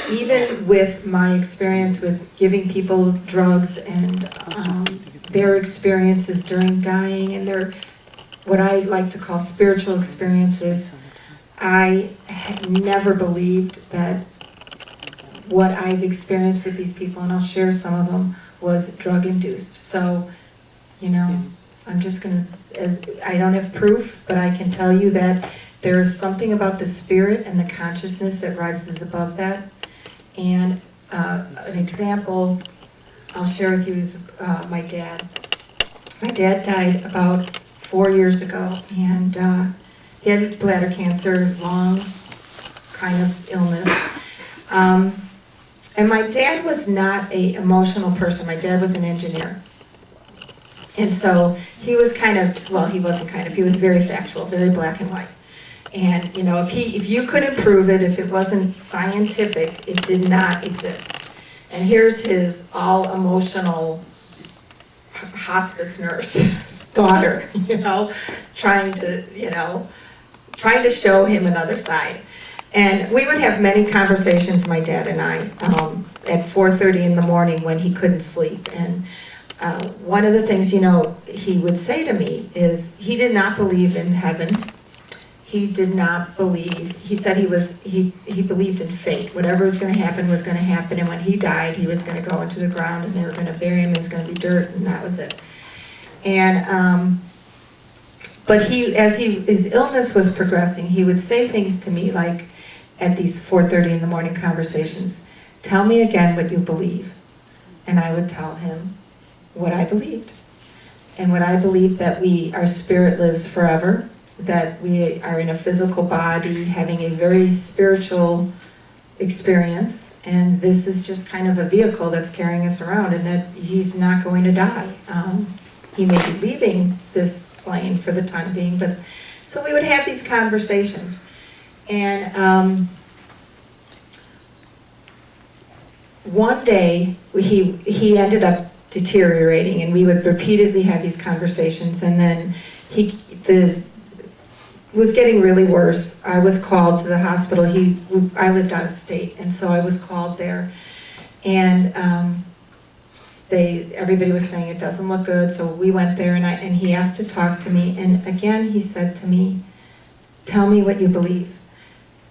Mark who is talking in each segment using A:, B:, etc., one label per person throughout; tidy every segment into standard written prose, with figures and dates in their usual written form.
A: even with my experience with giving people drugs and their experiences during dying and their, what I like to call spiritual experiences, I had never believed that what I've experienced with these people, and I'll share some of them, was drug-induced. So, you know, I'm just going to, I don't have proof, but I can tell you that there is something about the spirit and the consciousness that rises above that. And an example I'll share with you is my dad. My dad died about 4 years ago, and he had bladder cancer, long kind of illness. And my dad was not an emotional person. My dad was an engineer. And so he was kind of, well, he wasn't kind of, he was very factual, very black and white. And, you know, if you couldn't prove it, if it wasn't scientific, it did not exist. And here's his all-emotional hospice nurse daughter, you know, trying to show him another side. And we would have many conversations, my dad and I, at 4:30 in the morning when he couldn't sleep. And one of the things, you know, he would say to me is he did not believe in heaven. He did not believe, he said he believed in fate. Whatever was going to happen was going to happen, and when he died, he was going to go into the ground and they were going to bury him, it was going to be dirt, and that was it. And, but his illness was progressing, he would say things to me like, at these 4:30 in the morning conversations, tell me again what you believe. And I would tell him what I believed. And what I believed, that our spirit lives forever, that we are in a physical body having a very spiritual experience, and this is just kind of a vehicle that's carrying us around, and that he's not going to die. He may be leaving this plane for the time being, but so we would have these conversations. And one day he ended up deteriorating, and we would repeatedly have these conversations, and then was getting really worse. I was called to the hospital. I lived out of state, and so I was called there, and everybody was saying it doesn't look good, so we went there, and he asked to talk to me, and again he said to me, tell me what you believe.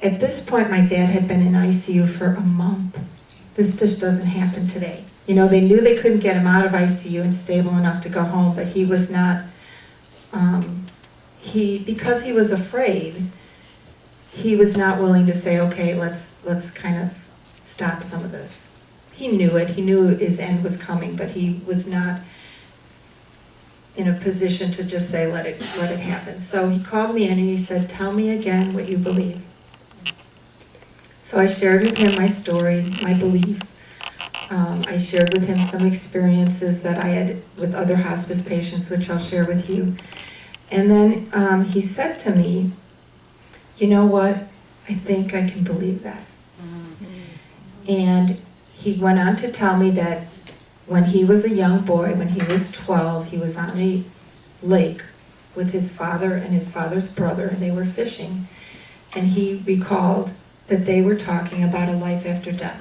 A: At this point, my dad had been in ICU for a month. This just doesn't happen today. You know, they knew they couldn't get him out of ICU and stable enough to go home, but he was not, because he was afraid, he was not willing to say, okay, let's kind of stop some of this. He knew it, he knew his end was coming, but he was not in a position to just say, let it happen. So he called me in and he said, tell me again what you believe. So I shared with him my story, my belief. I shared with him some experiences that I had with other hospice patients, which I'll share with you. And then he said to me, you know what, I think I can believe that. And he went on to tell me that when he was a young boy, when he was 12, he was on a lake with his father and his father's brother, and they were fishing. And he recalled that they were talking about a life after death.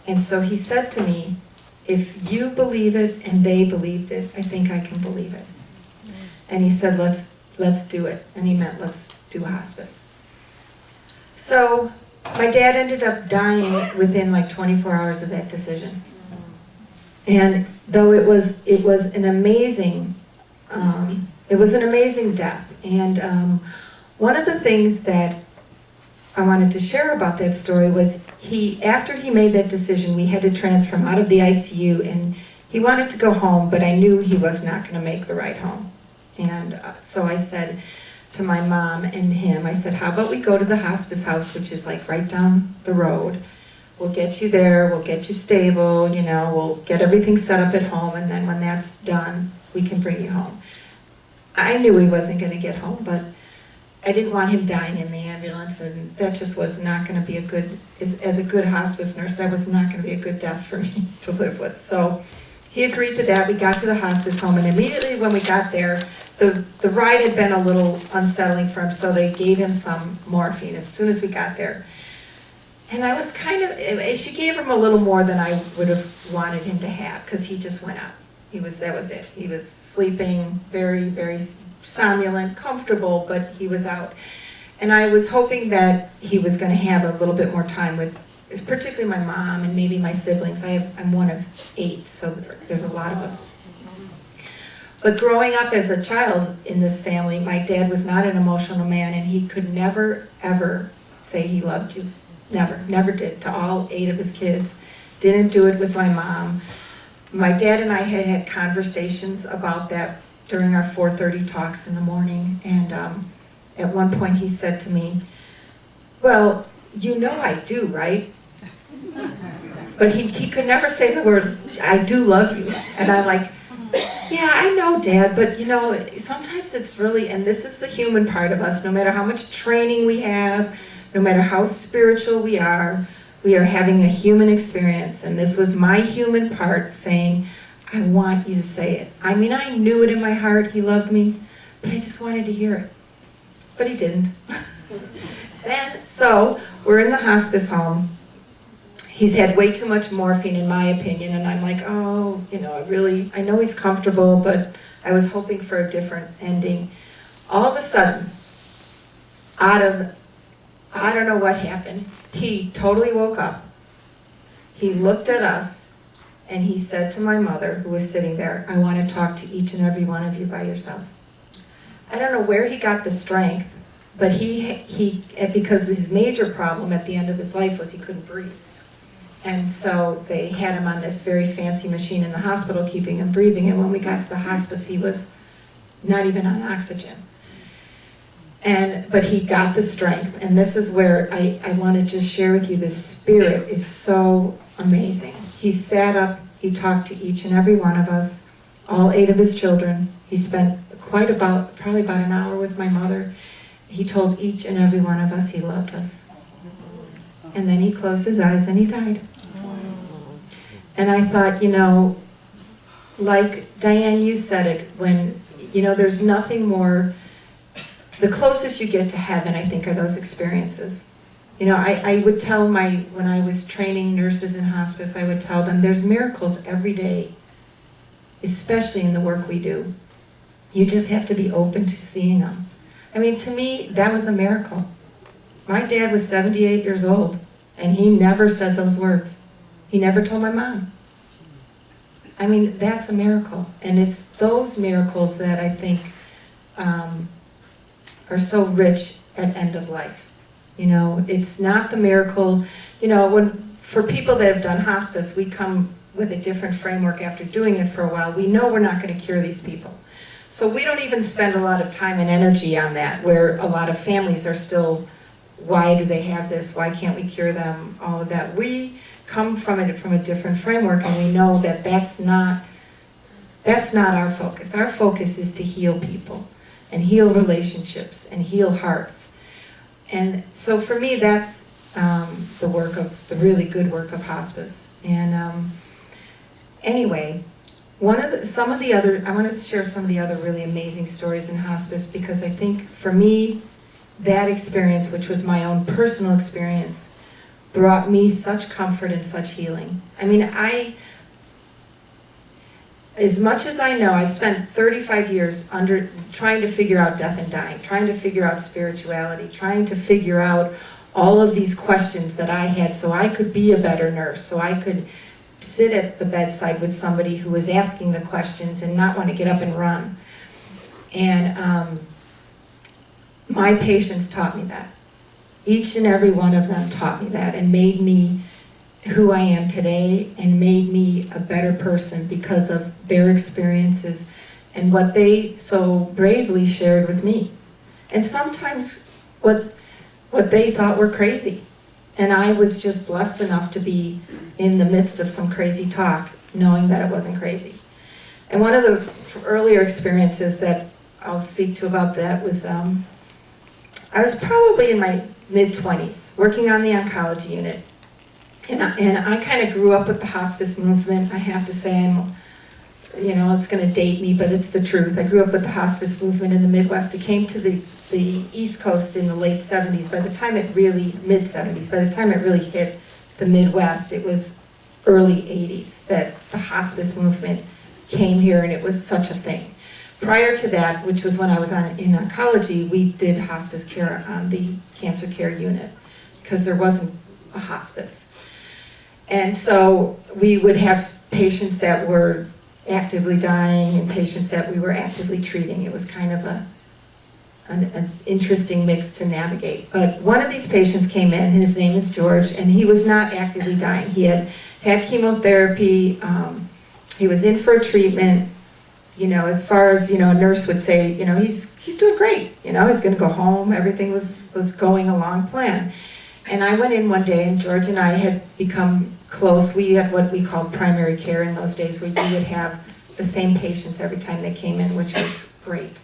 A: And so he said to me, if you believe it and they believed it, I think I can believe it. And he said, let's do it. And he meant, let's do hospice. So my dad ended up dying within like 24 hours of that decision. And though it was an amazing death. And one of the things that I wanted to share about that story was after he made that decision, we had to transfer him out of the ICU, and he wanted to go home, but I knew he was not going to make the ride home. And so I said to my mom and him, I said, how about we go to the hospice house, which is like right down the road. We'll get you there, we'll get you stable, you know, we'll get everything set up at home, and then when that's done, we can bring you home. I knew he wasn't going to get home, but I didn't want him dying in the ambulance, and that just was not going to be a good, as a good hospice nurse, that was not going to be a good death for me to live with. So he agreed to that. We got to the hospice home, and immediately when we got there, the ride had been a little unsettling for him, so they gave him some morphine as soon as we got there. And I was kind of, she gave him a little more than I would have wanted him to have, because he just went out. That was it. He was sleeping, very, very somnolent, comfortable, but he was out. And I was hoping that he was going to have a little bit more time with, particularly my mom and maybe my siblings. I'm one of 8, so there's a lot of us. But growing up as a child in this family, my dad was not an emotional man, and he could never, ever say he loved you. Never, never did, to all 8 of his kids. Didn't do it with my mom. My dad and I had conversations about that during our 4:30 talks in the morning, and at one point he said to me, well, you know I do, right? But he could never say the word, I do love you. And I'm like, yeah, I know, Dad, but you know, sometimes it's really, and this is the human part of us, no matter how much training we have, no matter how spiritual we are having a human experience, and this was my human part saying, I want you to say it. I mean, I knew it in my heart, he loved me, but I just wanted to hear it. But he didn't. So, we're in the hospice home. He's had way too much morphine, in my opinion, and I'm like, oh, you know, I know he's comfortable, but I was hoping for a different ending. All of a sudden, I don't know what happened, he totally woke up. He looked at us, and he said to my mother, who was sitting there, I want to talk to each and every one of you by yourself. I don't know where he got the strength, but because his major problem at the end of his life was he couldn't breathe. And so they had him on this very fancy machine in the hospital, keeping him breathing, and when we got to the hospice, he was not even on oxygen. But he got the strength, and this is where I want to just share with you, this spirit is so amazing. He sat up, he talked to each and every one of us, all 8 of his children. He spent probably about an hour with my mother. He told each and every one of us he loved us. And then he closed his eyes and he died. And I thought, you know, like Diane, you said it, when, you know, there's nothing more, the closest you get to heaven, I think, are those experiences. You know, I would tell when I was training nurses in hospice, I would tell them there's miracles every day, especially in the work we do. You just have to be open to seeing them. I mean, to me, that was a miracle. My dad was 78 years old, and he never said those words. He never told my mom. I mean, that's a miracle. And it's those miracles that I think are so rich at end of life. You know, it's not the miracle, you know, for people that have done hospice, we come with a different framework after doing it for a while. We know we're not going to cure these people. So we don't even spend a lot of time and energy on that, where a lot of families are still, why do they have this? Why can't we cure them? All of that. We come from a different framework, and we know that that's not our focus. Our focus is to heal people and heal relationships and heal hearts. And so for me, that's the really good work of hospice. And anyway, I wanted to share some of the other really amazing stories in hospice, because I think for me, that experience, which was my own personal experience, brought me such comfort and such healing. I mean, as much as I know, I've spent 35 years trying to figure out death and dying, trying to figure out spirituality, trying to figure out all of these questions that I had so I could be a better nurse, so I could sit at the bedside with somebody who was asking the questions and not want to get up and run. And my patients taught me that. Each and every one of them taught me that and made me who I am today, and made me a better person because of their experiences and what they so bravely shared with me. And sometimes what they thought were crazy. And I was just blessed enough to be in the midst of some crazy talk, knowing that it wasn't crazy. And one of the earlier experiences that I'll speak to about that was, I was probably in my mid-20s, working on the oncology unit. And I kind of grew up with the hospice movement. I have to say, it's going to date me, but it's the truth. I grew up with the hospice movement in the Midwest. It came to the East Coast in the late 70s. By the time it really, mid-70s, by the time it really hit the Midwest, it was early 80s that the hospice movement came here, and it was such a thing. Prior to that, which was when I was in oncology, we did hospice care on the cancer care unit because there wasn't a hospice. And so we would have patients that were actively dying and patients that we were actively treating. It was kind of an interesting mix to navigate. But one of these patients came in, his name is George, and he was not actively dying. He had chemotherapy, he was in for a treatment. As far as, a nurse would say, he's doing great. He's going to go home. Everything was going along plan. And I went in one day, and George and I had become close. We had what we called primary care in those days, where you would have the same patients every time they came in, which was great.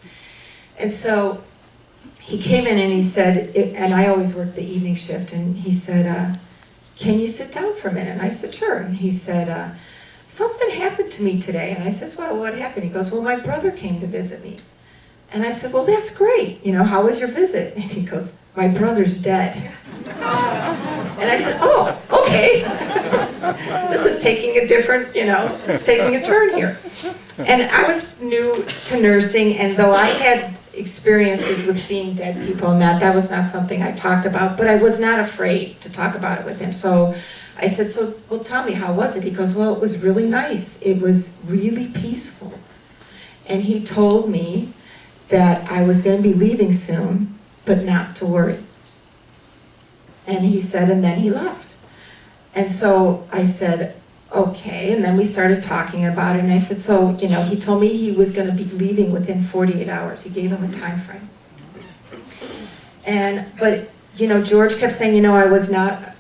A: And so he came in and he said, and I always worked the evening shift, and he said, can you sit down for a minute? And I said, sure. And he said, something happened to me today. And I said, well, what happened? He goes, well, my brother came to visit me. And I said, well, that's great. How was your visit? And he goes, my brother's dead. And I said, oh, okay. This is taking a different, it's taking a turn here. And I was new to nursing, and though I had experiences with seeing dead people and that was not something I talked about, but I was not afraid to talk about it with him. So I said, well, tell me, how was it? He goes, well, it was really nice. It was really peaceful. And he told me that I was going to be leaving soon, but not to worry. And he said, and then he left. And so I said, okay. And then we started talking about it. And I said, so, he told me he was going to be leaving within 48 hours. He gave him a time frame. But George kept saying, I was not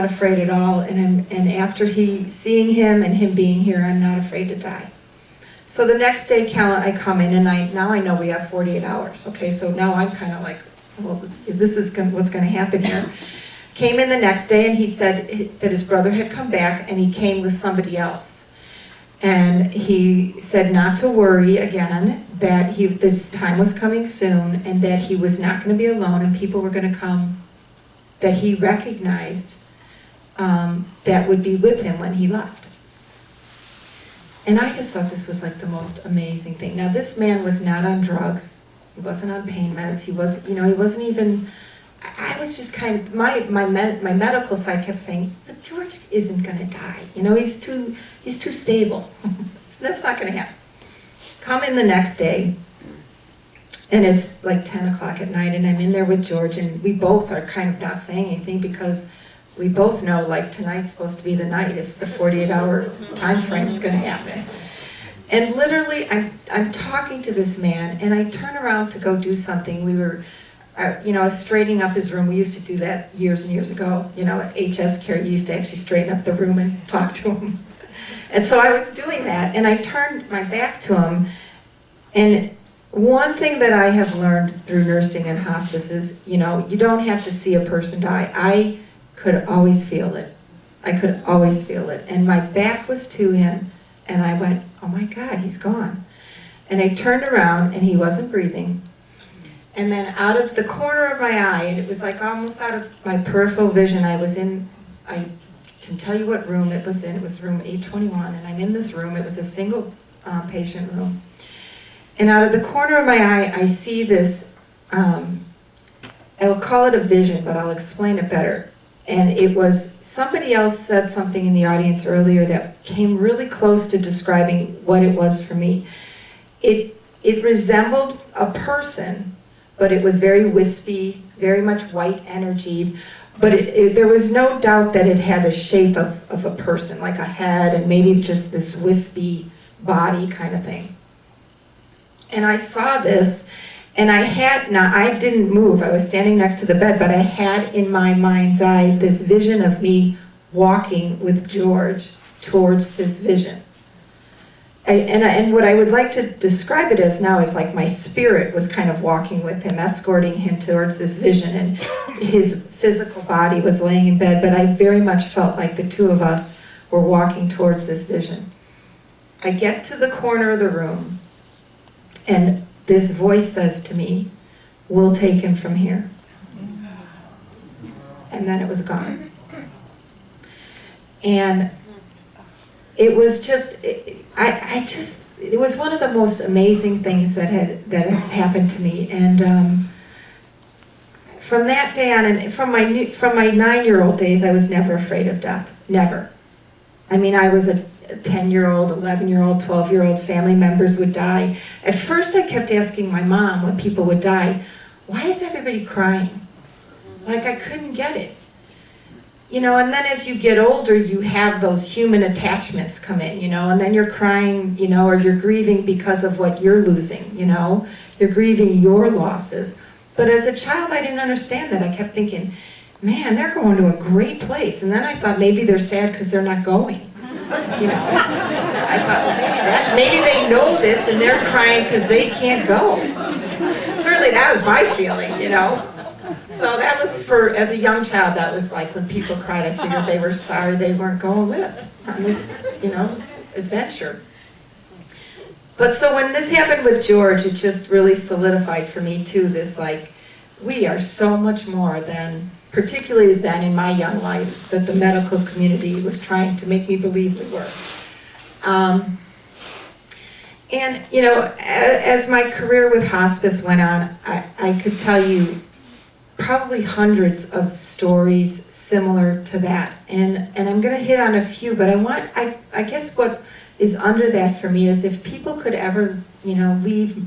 A: afraid at all. And after seeing him and him being here, I'm not afraid to die. So the next day, I come in, and now I know we have 48 hours. Okay, so now I'm kind of like, well, this is what's going to happen here. Came in the next day, and he said that his brother had come back, and he came with somebody else. And he said not to worry again, that this time was coming soon, and that he was not going to be alone, and people were going to come that he recognized that would be with him when he left. And I just thought this was like the most amazing thing. Now, this man was not on drugs. He wasn't on pain meds. He wasn't even, I was just kind of, my medical side kept saying, but George isn't going to die. He's too stable. That's not going to happen. Come in the next day, and it's like 10 o'clock at night, and I'm in there with George, and we both are kind of not saying anything because we both know, like, tonight's supposed to be the night if the 48-hour time frame is going to happen. And literally, I'm talking to this man, and I turn around to go do something. We were, I was straightening up his room. We used to do that years and years ago. At HS Care, you used to actually straighten up the room and talk to him. And so I was doing that, and I turned my back to him, and one thing that I have learned through nursing and hospice is, you don't have to see a person die. I could always feel it. I could always feel it. And my back was to him, and I went, oh my God, he's gone. And I turned around, and he wasn't breathing. And then out of the corner of my eye, and it was like almost out of my peripheral vision, I can tell you what room it was in. It was room 821, and I'm in this room. It was a single patient room. And out of the corner of my eye, I see this, I will call it a vision, but I'll explain it better. And it was, somebody else said something in the audience earlier that came really close to describing what it was for me. It resembled a person, but it was very wispy, very much white energy. But there was no doubt that it had the shape of a person, like a head and maybe just this wispy body kind of thing. And I saw this, and I didn't move. I was standing next to the bed, but I had in my mind's eye this vision of me walking with George towards this vision. And what I would like to describe it as now is like my spirit was kind of walking with him, escorting him towards this vision, and his physical body was laying in bed, but I very much felt like the two of us were walking towards this vision. I get to the corner of the room, and this voice says to me, "We'll take him from here." And then it was gone. And it was just, it was one of the most amazing things that had happened to me. And from that day on, and from my 9-year-old days, I was never afraid of death. Never. I mean, I was a 10-year-old, 11-year-old, 12-year-old, family members would die. At first I kept asking my mom when people would die, why is everybody crying? Like, I couldn't get it. You know, and then as you get older, you have those human attachments come in, you know, and then you're crying, you know, or you're grieving because of what you're losing, you know. You're grieving your losses. But as a child, I didn't understand that. I kept thinking, man, they're going to a great place. And then I thought maybe they're sad because they're not going. You know, I thought, well, maybe they know this and they're crying because they can't go. Certainly that was my feeling, you know. So that was as a young child, that was like when people cried, I figured they were sorry they weren't going on this, you know, adventure. But so when this happened with George, it just really solidified for me too, this like, we are so much more than, particularly then in my young life, that the medical community was trying to make me believe we were. And, you know, as my career with hospice went on, I could tell you probably hundreds of stories similar to that. And I'm going to hit on a few, but I guess what is under that for me is if people could ever, you know, leave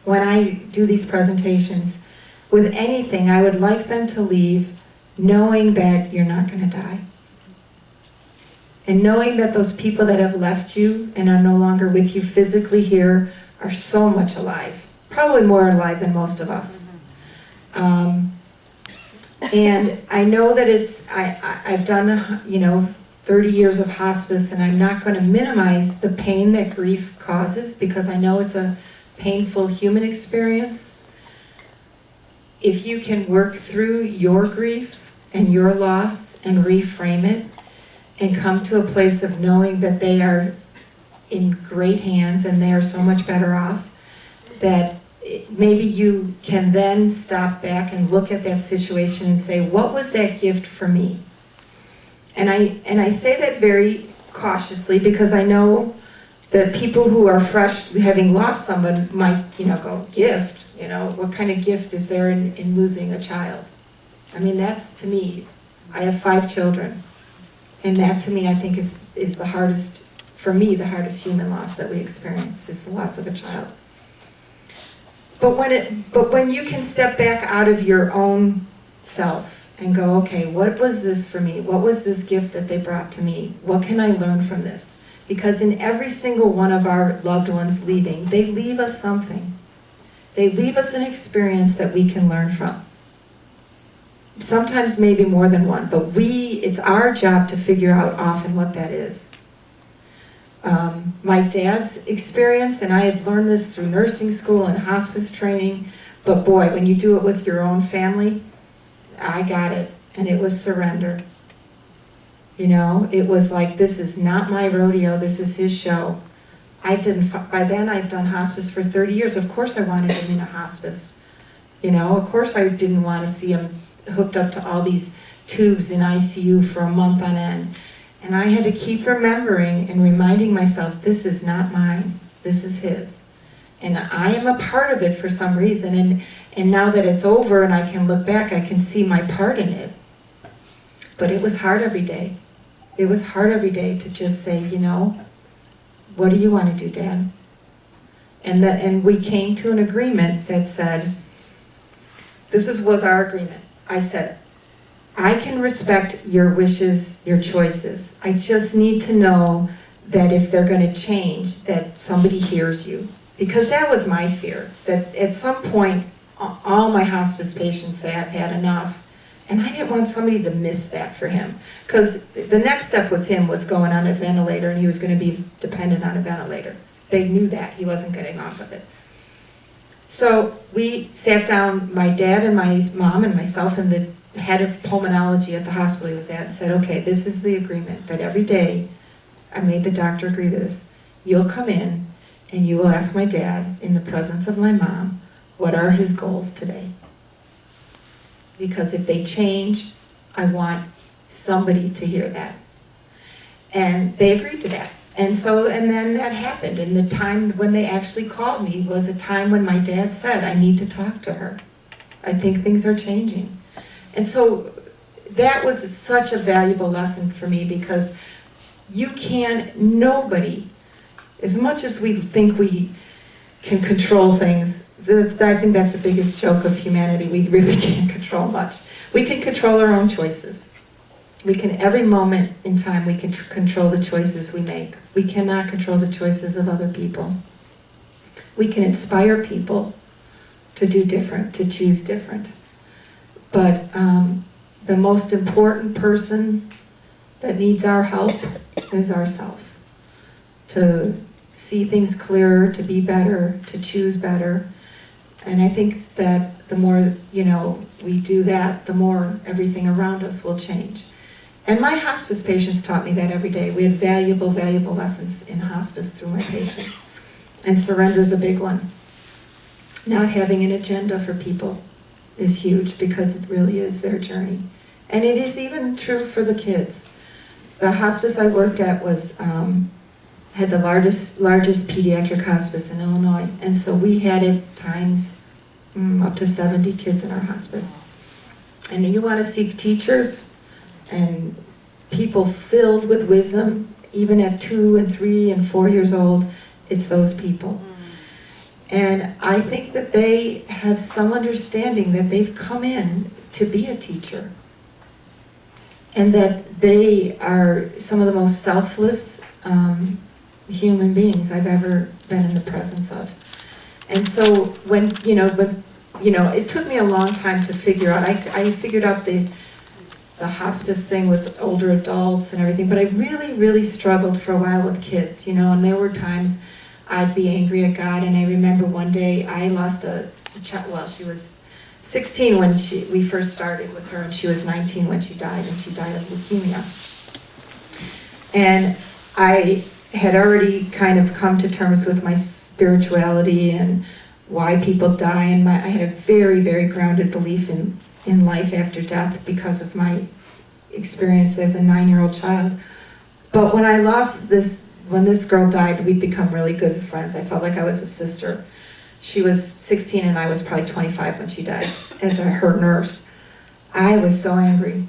A: when I do these presentations with anything, I would like them to leave knowing that you're not going to die. And knowing that those people that have left you and are no longer with you physically here are so much alive. Probably more alive than most of us. And I know that I've done, you know, 30 years of hospice, and I'm not going to minimize the pain that grief causes because I know it's a painful human experience. If you can work through your grief and your loss and reframe it and come to a place of knowing that they are in great hands and they are so much better off, that maybe you can then stop back and look at that situation and say, what was that gift for me? And I say that very cautiously because I know that people who are fresh, having lost someone, might, you know, go, gift? You know, what kind of gift is there in losing a child? I mean, that's, to me, I have 5 children. And that, to me, I think is the hardest, for me, the hardest human loss that we experience, is the loss of a child. But when you can step back out of your own self and go, okay, what was this for me? What was this gift that they brought to me? What can I learn from this? Because in every single one of our loved ones leaving, they leave us something. They leave us an experience that we can learn from. Sometimes maybe more than one, but it's our job to figure out often what that is. My dad's experience, and I had learned this through nursing school and hospice training, but boy, when you do it with your own family, I got it, and it was surrender. You know, it was like, this is not my rodeo, this is his show. By then I'd done hospice for 30 years. Of course I wanted him in a hospice. You know, of course I didn't want to see him hooked up to all these tubes in ICU for a month on end. And I had to keep remembering and reminding myself, this is not mine, this is his. And I am a part of it for some reason, and now that it's over and I can look back, I can see my part in it. But it was hard every day. It was hard every day to just say, you know, what do you want to do, Dad? And we came to an agreement that said, was our agreement. I said, I can respect your wishes, your choices. I just need to know that if they're going to change, that somebody hears you. Because that was my fear, that at some point, all my hospice patients say, I've had enough. And I didn't want somebody to miss that for him. Because the next step was going on a ventilator, and he was going to be dependent on a ventilator. They knew that. He wasn't getting off of it. So we sat down, my dad and my mom and myself and the head of pulmonology at the hospital he was at, and said, okay, this is the agreement, that every day, I made the doctor agree to this, you'll come in and you will ask my dad in the presence of my mom, what are his goals today? Because if they change, I want somebody to hear that. And they agreed to that. And then that happened. And the time when they actually called me was a time when my dad said, I need to talk to her. I think things are changing. And so that was such a valuable lesson for me, because nobody, as much as we think we can control things, I think that's the biggest joke of humanity. We really can't control much. We can control our own choices. We can, every moment in time, we can control the choices we make. We cannot control the choices of other people. We can inspire people to do different, to choose different. But the most important person that needs our help is ourselves. To see things clearer, to be better, to choose better. And I think that the more, we do that, the more everything around us will change. And my hospice patients taught me that every day. We had valuable, valuable lessons in hospice through my patients. And surrender is a big one. Not having an agenda for people is huge, because it really is their journey. And it is even true for the kids. The hospice I worked at had the largest pediatric hospice in Illinois. And so we had at times up to 70 kids in our hospice. And you want to seek teachers and people filled with wisdom, even at 2 and 3 and 4 years old, it's those people. And I think that they have some understanding that they've come in to be a teacher. And that they are some of the most selfless human beings I've ever been in the presence of. And so it took me a long time to figure out. I figured out the hospice thing with older adults and everything, but I really, really struggled for a while with kids, and there were times I'd be angry at God. And I remember one day I lost a child. Well, she was 16 when we first started with her, and she was 19 when she died, and she died of leukemia. And I had already kind of come to terms with my spirituality and why people die, and I had a very, very grounded belief in life after death because of my experience as a 9-year-old child. But when when this girl died, we'd become really good friends. I felt like I was a sister. She was 16 and I was probably 25 when she died as her nurse. I was so angry.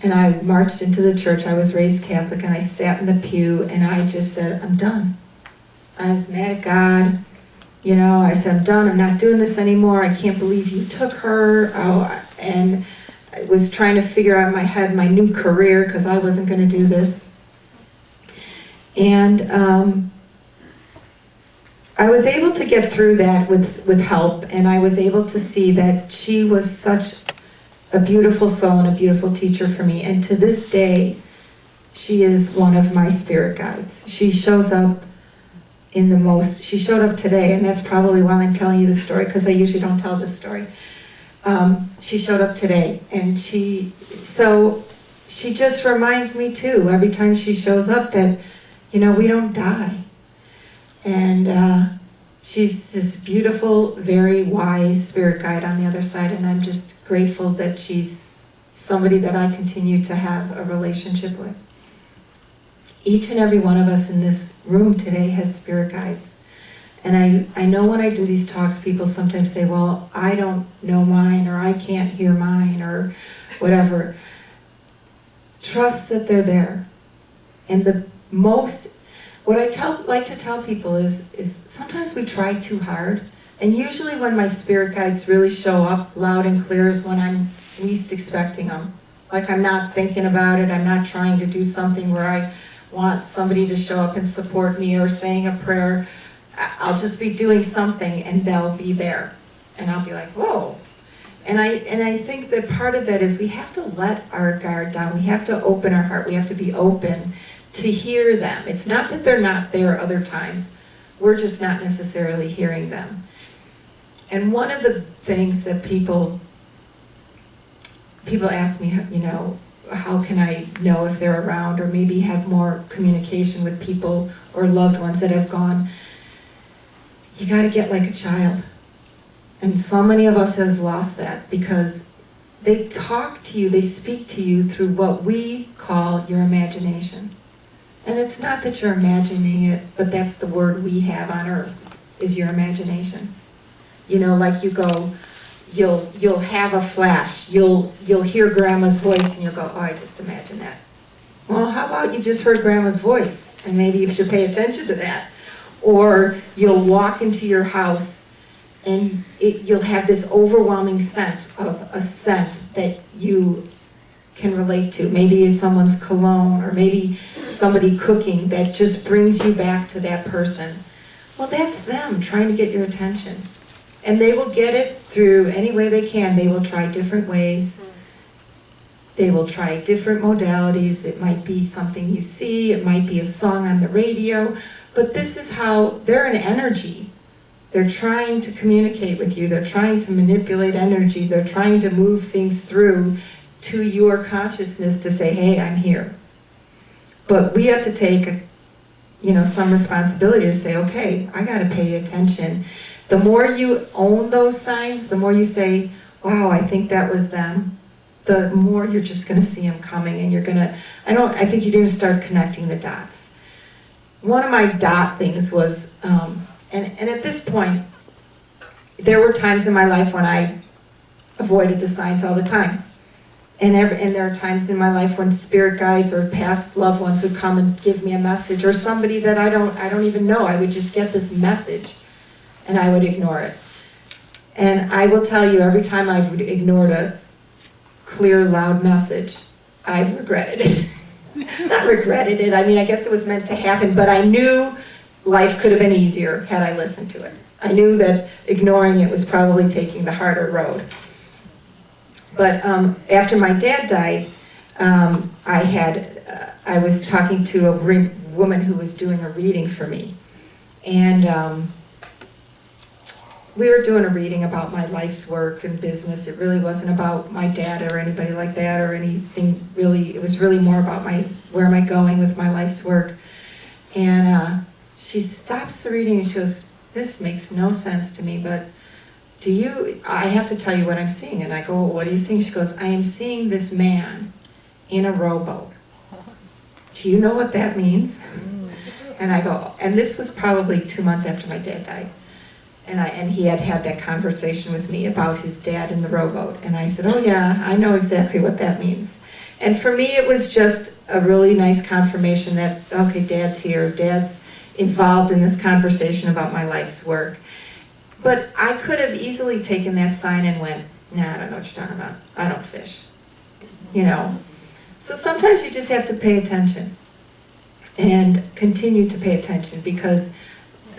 A: And I marched into the church. I was raised Catholic, and I sat in the pew and I just said, I'm done. I was mad at God. I said, I'm done. I'm not doing this anymore. I can't believe you took her. And I was trying to figure out in my head my new career, because I wasn't going to do this. And I was able to get through that with help, and I was able to see that she was such a beautiful soul and a beautiful teacher for me. And to this day, she is one of my spirit guides. She shows up she showed up today, and that's probably why I'm telling you this story, because I usually don't tell this story. She showed up today, and she just reminds me too, every time she shows up, that we don't die. And she's this beautiful, very wise spirit guide on the other side, and I'm just grateful that she's somebody that I continue to have a relationship with. Each and every one of us in this room today has spirit guides. And I know when I do these talks, people sometimes say, well, I don't know mine, or I can't hear mine, or whatever. Trust that they're there. And what I like to tell people is sometimes we try too hard. And usually when my spirit guides really show up loud and clear is when I'm least expecting them. Like, I'm not thinking about it. I'm not trying to do something where I want somebody to show up and support me or saying a prayer. I'll just be doing something and they'll be there. And I'll be like, whoa. And I think that part of that is we have to let our guard down. We have to open our heart. We have to be open to hear them. It's not that they're not there other times. We're just not necessarily hearing them. And one of the things that people ask me, how can I know if they're around, or maybe have more communication with people or loved ones that have gone. You got to get like a child. And so many of us has lost that, because they talk to you, they speak to you through what we call your imagination. And it's not that you're imagining it, but that's the word we have on earth, is your imagination. You know, like you go, you'll have a flash, you'll hear grandma's voice and you'll go, oh, I just imagined that. Well, how about you just heard grandma's voice, and maybe you should pay attention to that. Or you'll walk into your house and you'll have this overwhelming scent that you can relate to. Maybe it's someone's cologne, or maybe somebody cooking that just brings you back to that person. Well, that's them trying to get your attention. And they will get it through any way they can. They will try different ways. They will try different modalities. It might be something you see, it might be a song on the radio, but this is how, they're an energy. They're trying to communicate with you, they're trying to manipulate energy, they're trying to move things through to your consciousness to say, hey, I'm here. But we have to take, some responsibility to say, okay, I got to pay attention. The more you own those signs, the more you say, wow, I think that was them, the more you're just going to see them coming, and you're going to, I think you're going to start connecting the dots. One of my dot things was, and at this point, there were times in my life when I avoided the signs all the time. And there are times in my life when spirit guides or past loved ones would come and give me a message, or somebody that I don't even know. I would just get this message, and I would ignore it. And I will tell you, every time I've ignored a clear, loud message, I've regretted it. Not regretted it, I mean, I guess it was meant to happen, but I knew life could have been easier had I listened to it. I knew that ignoring it was probably taking the harder road. But after my dad died, I was talking to a woman who was doing a reading for me. And we were doing a reading about my life's work and business. It really wasn't about my dad or anybody like that or anything really. It was really more about where am I going with my life's work. And she stops the reading and she goes, this makes no sense to me, but I have to tell you what I'm seeing. And I go, well, what do you think? She goes, I am seeing this man in a rowboat. Do you know what that means? And I go, and this was probably 2 months after my dad died. And he had that conversation with me about his dad in the rowboat. And I said, oh yeah, I know exactly what that means. And for me, it was just a really nice confirmation that, okay, Dad's here, Dad's involved in this conversation about my life's work. But I could have easily taken that sign and went, nah, I don't know what you're talking about. I don't fish. So sometimes you just have to pay attention and continue to pay attention, because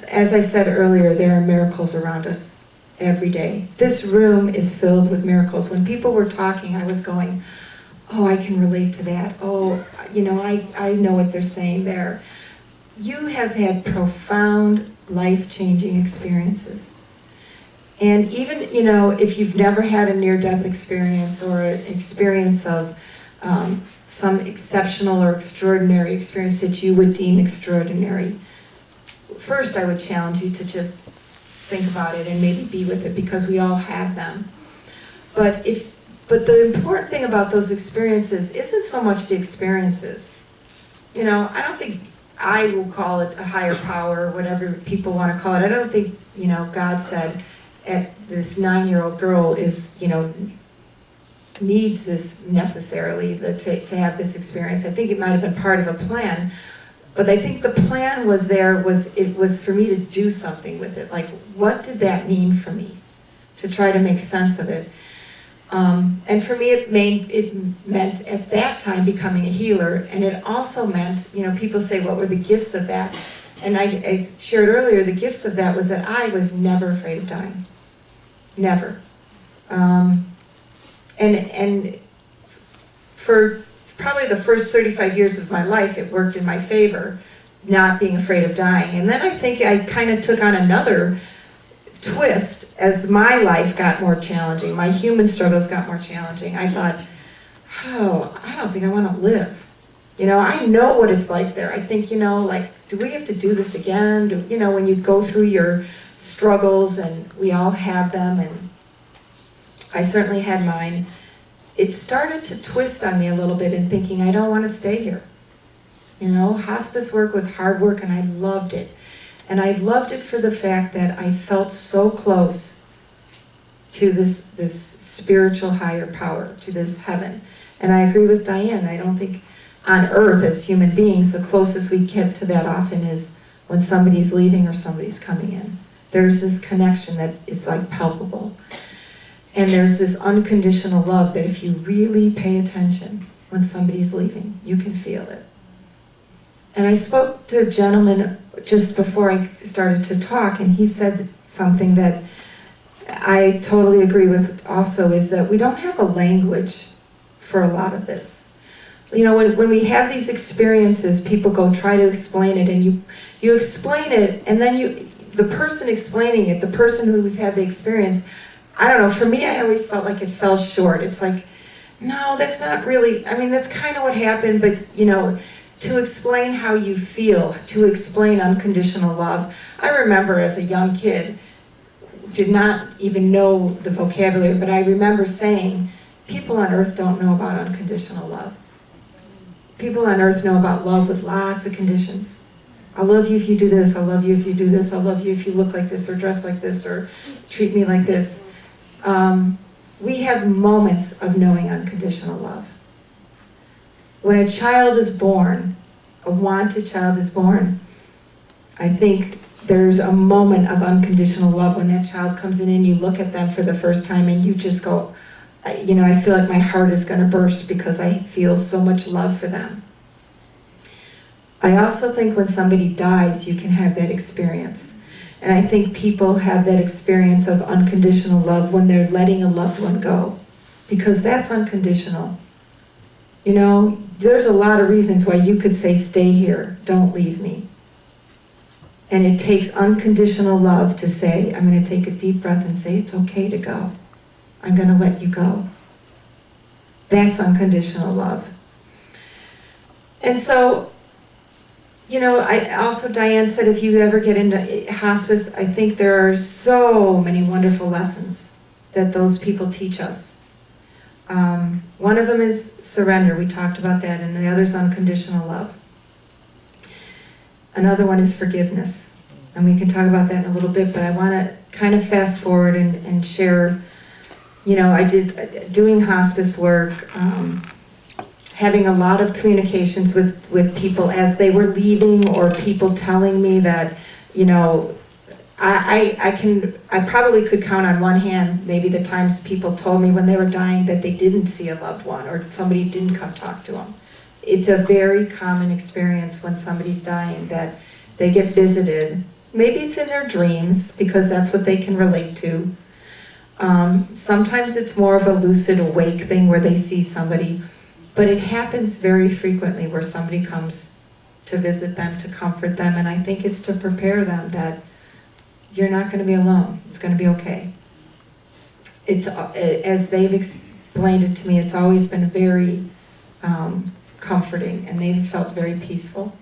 A: as I said earlier, there are miracles around us every day. This room is filled with miracles. When people were talking, I was going, oh, I can relate to that. Oh, I know what they're saying there. You have had profound, life-changing experiences. And even, if you've never had a near-death experience or an experience of some exceptional or extraordinary experience that you would deem extraordinary, first I would challenge you to just think about it and maybe be with it, because we all have them. But the important thing about those experiences isn't so much the experiences. I don't think I will call it a higher power, whatever people want to call it. I don't think, God said, this 9-year-old girl is, needs this necessarily to have this experience. I think it might have been part of a plan, but I think the plan was it was for me to do something with it. Like, what did that mean for me? To try to make sense of it. And for me, it meant at that time becoming a healer, and it also meant, people say, what were the gifts of that? And I shared earlier, the gifts of that was that I was never afraid of dying. Never. And for probably the first 35 years of my life, it worked in my favor, not being afraid of dying. And then I think I kind of took on another twist as my life got more challenging. My human struggles got more challenging. I thought, oh, I don't think I want to live. You know, I know what it's like there. I think, you know, like, do we have to do this again? You know, when you go through your struggles, and we all have them, and I certainly had mine, it started to twist on me a little bit in thinking, I don't want to stay here. You know, hospice work was hard work, and I loved it. And I loved it for the fact that I felt so close to this spiritual higher power, to this heaven. And I agree with Diane. I don't think on earth as human beings, the closest we get to that often is when somebody's leaving or somebody's coming in. There's this connection that is like palpable. And there's this unconditional love that if you really pay attention when somebody's leaving, you can feel it. And I spoke to a gentleman just before I started to talk, and he said something that I totally agree with also, is that we don't have a language for a lot of this. You know, when we have these experiences, people go try to explain it, and you explain it, and then the person explaining it, the person who's had the experience, I don't know, for me, I always felt like it fell short. It's like, no, that's not really, I mean, that's kind of what happened, but, you know, to explain how you feel, to explain unconditional love. I remember as a young kid, did not even know the vocabulary, but I remember saying, people on earth don't know about unconditional love. People on earth know about love with lots of conditions. I'll love you if you do this, I'll love you if you do this, I'll love you if you look like this, or dress like this, or treat me like this. We have moments of knowing unconditional love. When a child is born, a wanted child is born, I think there's a moment of unconditional love when that child comes in and you look at them for the first time and you just go, you know, I feel like my heart is going to burst because I feel so much love for them. I also think when somebody dies, you can have that experience. And I think people have that experience of unconditional love when they're letting a loved one go, because that's unconditional. You know, there's a lot of reasons why you could say, stay here, don't leave me. And it takes unconditional love to say, I'm going to take a deep breath and say, it's okay to go. I'm going to let you go. That's unconditional love. And so, you know, Diane said, if you ever get into hospice, I think there are so many wonderful lessons that those people teach us. One of them is surrender. We talked about that, and the other is unconditional love. Another one is forgiveness, and we can talk about that in a little bit, but I want to kind of fast forward and share, you know, doing hospice work, having a lot of communications with people as they were leaving, or people telling me that, you know, I probably could count on one hand maybe the times people told me when they were dying that they didn't see a loved one, or somebody didn't come talk to them. It's a very common experience when somebody's dying that they get visited. Maybe it's in their dreams because that's what they can relate to. Sometimes it's more of a lucid awake thing where they see somebody, but it happens very frequently where somebody comes to visit them, to comfort them, and I think it's to prepare them that you're not going to be alone. It's going to be okay. It's, as they've explained it to me, it's always been very comforting, and they've felt very peaceful.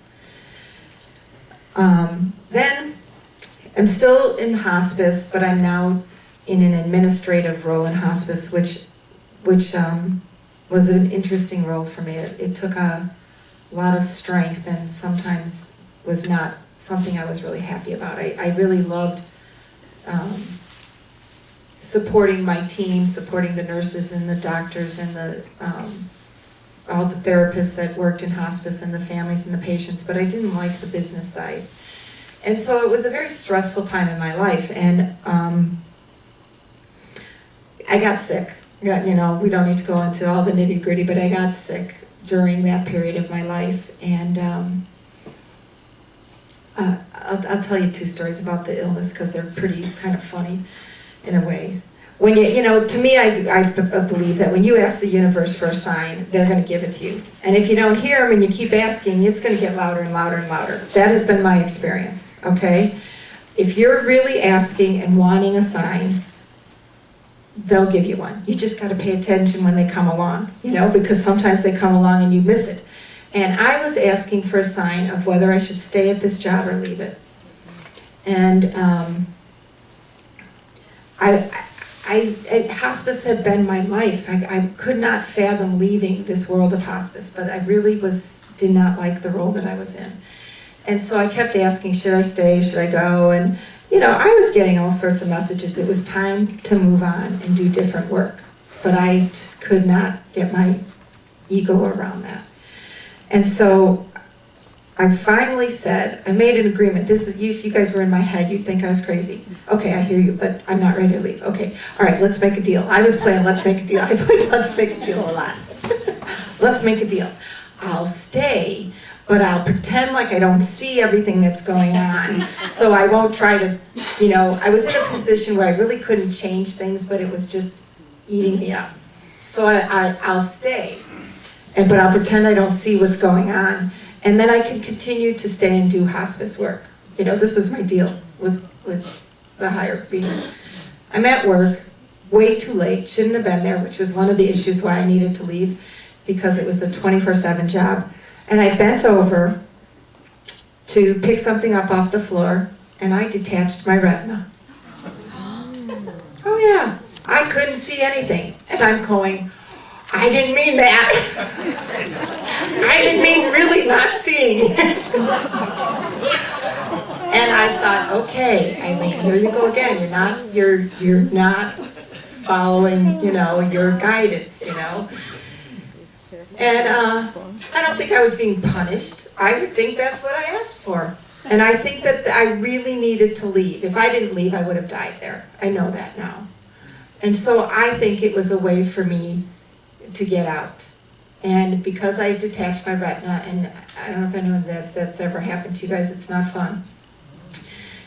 A: Then, I'm still in hospice, but I'm now in an administrative role in hospice, which was an interesting role for me. It took a lot of strength, and sometimes was not something I was really happy about. I really loved supporting my team, supporting the nurses and the doctors and all the therapists that worked in hospice and the families and the patients, but I didn't like the business side. And so it was a very stressful time in my life, and I got sick. You know, we don't need to go into all the nitty-gritty, but I got sick during that period of my life, and I'll tell you two stories about the illness because they're pretty kind of funny in a way. When you know, to me, I believe that when you ask the universe for a sign, they're going to give it to you. And if you don't hear them and you keep asking, it's going to get louder and louder and louder. That has been my experience, okay? If you're really asking and wanting a sign, they'll give you one. You just got to pay attention when they come along, because sometimes they come along and you miss it. And I was asking for a sign of whether I should stay at this job or leave it. And hospice had been my life. I could not fathom leaving this world of hospice, but I really did not like the role that I was in. And so I kept asking, should I stay, should I go? And I was getting all sorts of messages. It was time to move on and do different work. But I just could not get my ego around that. And so I finally said, I made an agreement. If you guys were in my head, you'd think I was crazy. Okay, I hear you, but I'm not ready to leave. Okay, all right, let's make a deal. I was playing let's make a deal. I played let's make a deal a lot. Let's make a deal. I'll stay, but I'll pretend like I don't see everything that's going on. So I won't try to, I was in a position where I really couldn't change things, but it was just eating me up. So I'll stay, but I'll pretend I don't see what's going on. And then I can continue to stay and do hospice work. This was my deal with the higher being. I'm at work, way too late, shouldn't have been there, which was one of the issues why I needed to leave, because it was a 24/7 job. And I bent over to pick something up off the floor, and I detached my retina. Oh yeah, I couldn't see anything. And I'm going, I didn't mean that. I didn't mean really not seeing. And I thought, okay, Eileen, here you go again. You're not following, your guidance, And I don't think I was being punished. I would think that's what I asked for. And I think that I really needed to leave. If I didn't leave, I would have died there. I know that now. And so I think it was a way for me to get out. And because I detached my retina, and I don't know if anyone that's ever happened to you guys, it's not fun.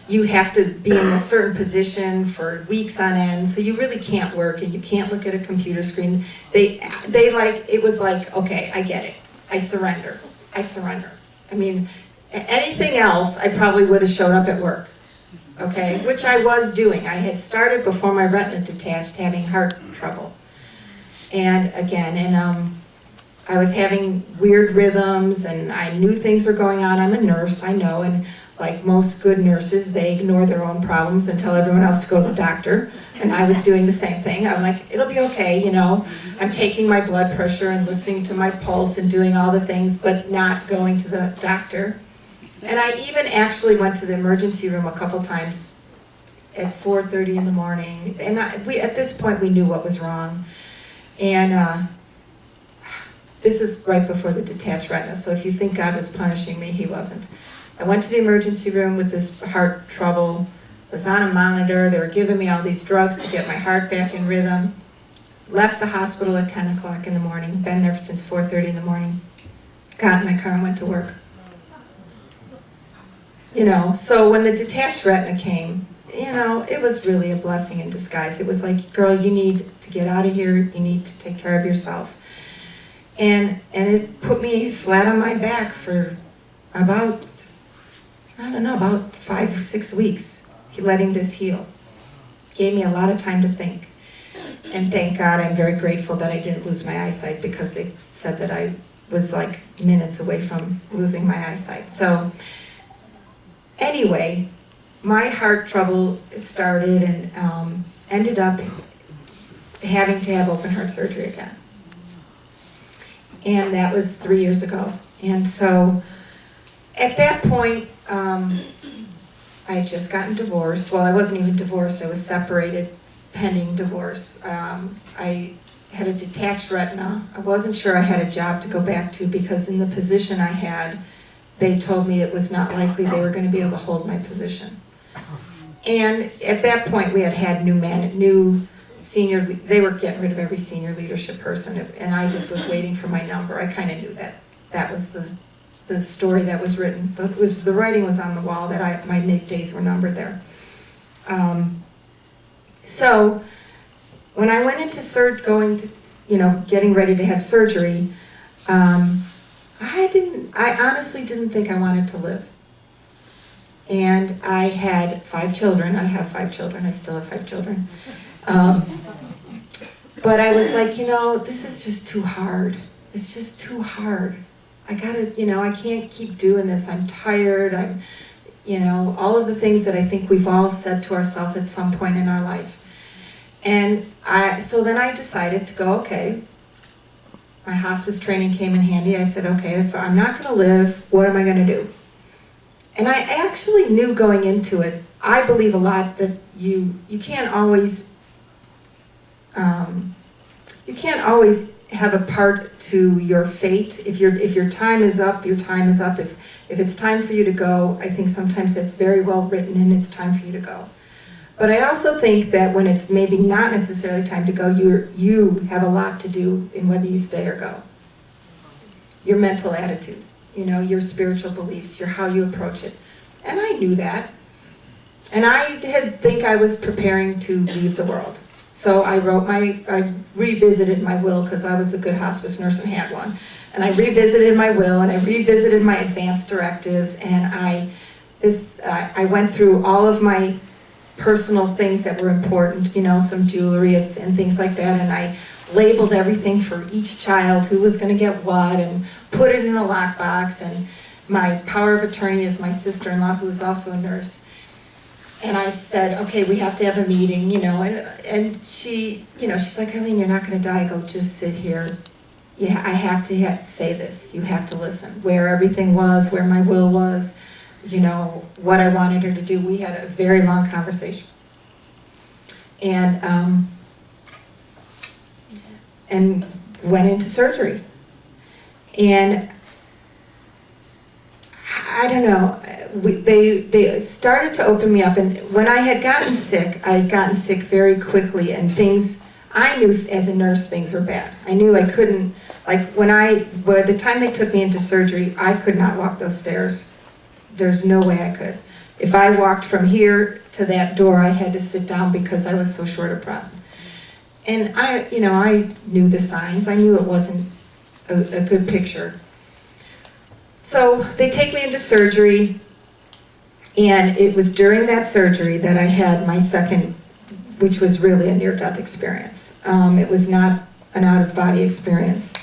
A: You have to be in a certain position for weeks on end, so you really can't work and you can't look at a computer screen. It was like, okay, I get it. I surrender. I mean, anything else, I probably would have showed up at work, okay? Which I was doing. I had started before my retina detached having heart trouble. And I was having weird rhythms, and I knew things were going on. I'm a nurse, I know, and like most good nurses, they ignore their own problems and tell everyone else to go to the doctor. And I was doing the same thing. I'm like, it'll be okay, I'm taking my blood pressure and listening to my pulse and doing all the things, but not going to the doctor. And I even actually went to the emergency room a couple times at 4:30 in the morning. And at this point, we knew what was wrong. And this is right before the detached retina, so if you think God was punishing me, he wasn't. I went to the emergency room with this heart trouble, was on a monitor, they were giving me all these drugs to get my heart back in rhythm, left the hospital at 10 o'clock in the morning, been there since 4:30 in the morning, got in my car and went to work. So when the detached retina came, it was really a blessing in disguise. It was like, girl, you need to get out of here, you need to take care of yourself. And it put me flat on my back for about 5 or 6 weeks, letting this heal. Gave me a lot of time to think. And thank God, I'm very grateful that I didn't lose my eyesight, because they said that I was like minutes away from losing my eyesight. So anyway, my heart trouble started and ended up having to have open heart surgery again. And that was 3 years ago. And so at that point, I had just gotten divorced. Well, I wasn't even divorced. I was separated, pending divorce. I had a detached retina. I wasn't sure I had a job to go back to, because in the position I had, they told me it was not likely they were going to be able to hold my position. And at that point, we had new senior, they were getting rid of every senior leadership person, and I just was waiting for my number. I kind of knew that was the story that was written, but the writing was on the wall that my days were numbered there. So when I went into getting ready to have surgery, I honestly didn't think I wanted to live. And I had 5 children. I have 5 children. I still have 5 children. But I was like, this is just too hard. It's just too hard. I gotta, I can't keep doing this. I'm tired. I'm, all of the things that I think we've all said to ourselves at some point in our life. And so then I decided to go, okay, my hospice training came in handy. I said, okay, if I'm not going to live, what am I going to do? And I actually knew going into it, I believe a lot that you can't always have a part to your fate. If your time is up, your time is up. If it's time for you to go, I think sometimes that's very well written and it's time for you to go. But I also think that when it's maybe not necessarily time to go, you have a lot to do in whether you stay or go. Your mental attitude, your spiritual beliefs, how you approach it. And I knew that. And I think I was preparing to leave the world. So I revisited my will, because I was a good hospice nurse and had one. And I revisited my will, and I revisited my advance directives, and I went through all of my personal things that were important, some jewelry and things like that, and I labeled everything for each child, who was going to get what, and put it in a lockbox. And my power of attorney is my sister-in-law, who is also a nurse. And I said, okay, we have to have a meeting, and she, she's like, Eileen, you're not going to die. I go, just sit here. Yeah, I have to say this. You have to listen. Where everything was, where my will was, what I wanted her to do. We had a very long conversation. And went into surgery. And I don't know, they started to open me up, and when I had gotten sick, I had gotten sick very quickly, and I knew as a nurse things were bad. I knew I couldn't, by the time they took me into surgery, I could not walk those stairs. There's no way I could. If I walked from here to that door, I had to sit down because I was so short of breath. And I knew the signs. I knew it wasn't a good picture. So they take me into surgery, and it was during that surgery that I had my second, which was really a near-death experience. It was not an out-of-body experience.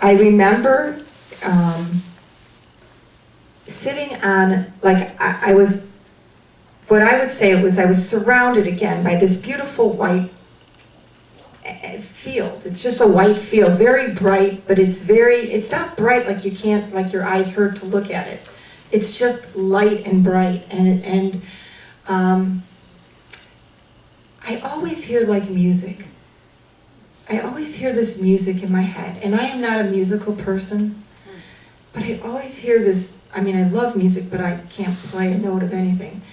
A: I remember sitting on, I was surrounded again by this beautiful white field. It's just a white field, very bright, but it's not bright like your eyes hurt to look at it. It's just light and bright, and I always hear music. I always hear this music in my head, and I am not a musical person, but I always hear this. I mean, I love music, but I can't play a note of anything.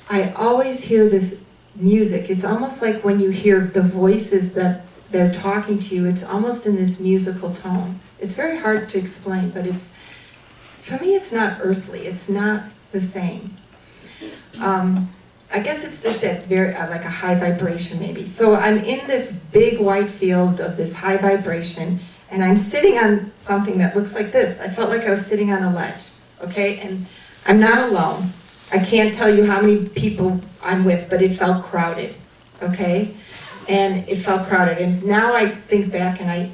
A: I always hear this music. It's almost like when you hear the voices that they're talking to you, it's almost in this musical tone. It's very hard to explain, but for me, it's not earthly. It's not the same. I guess it's just that very, like a high vibration maybe. So I'm in this big white field of this high vibration, and I'm sitting on something that looks like this. I felt like I was sitting on a ledge, okay? And I'm not alone. I can't tell you how many people I'm with, but it felt crowded, okay? And it felt crowded. And now I think back, and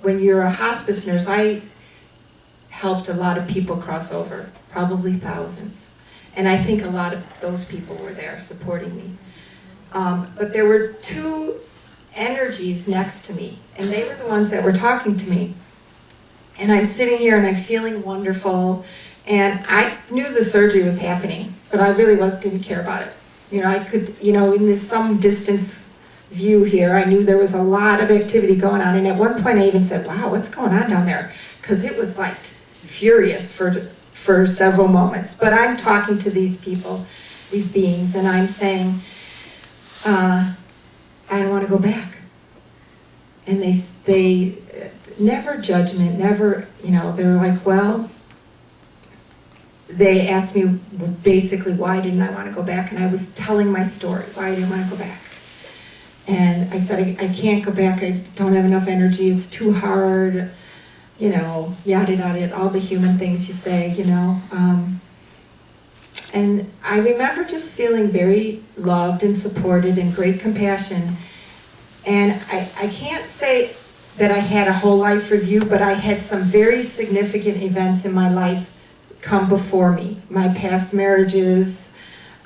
A: when you're a hospice nurse, I helped a lot of people cross over, probably thousands. And I think a lot of those people were there supporting me. But there were two energies next to me, and they were the ones that were talking to me. And I'm sitting here and I'm feeling wonderful, and I knew the surgery was happening, but I really didn't care about it. I could, in this some distance view here, I knew there was a lot of activity going on, and at one point I even said, wow, what's going on down there? Because it was like furious for several moments. But I'm talking to these people, these beings, and I'm saying, I don't want to go back. And they never judgment, never, they were like, well, they asked me basically why didn't I want to go back, and I was telling my story, why I didn't want to go back. And I said, I can't go back, I don't have enough energy, it's too hard, yada yada, all the human things you say, And I remember just feeling very loved and supported and great compassion. And I can't say that I had a whole life review, but I had some very significant events in my life come before me. My past marriages,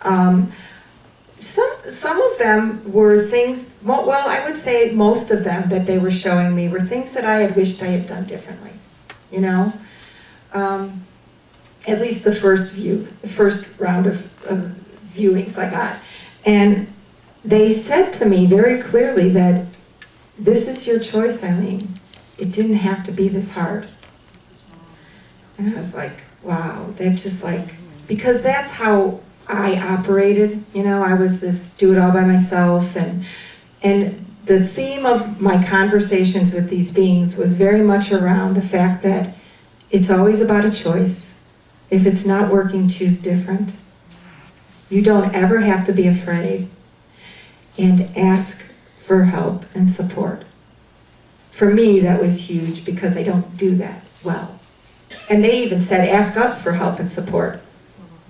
A: some of them were things, well, I would say most of them that they were showing me were things that I had wished I had done differently, you know? At least the first round of viewings I got. And they said to me very clearly that this is your choice, Eileen. It didn't have to be this hard. And I was like, wow, that's just like, because that's how I operated, you know, I was this do it all by myself, and the theme of my conversations with these beings was very much around the fact that it's always about a choice. If it's not working, choose different. You don't ever have to be afraid, and ask for help and support. For me, that was huge because I don't do that well. And they even said, ask us for help and support.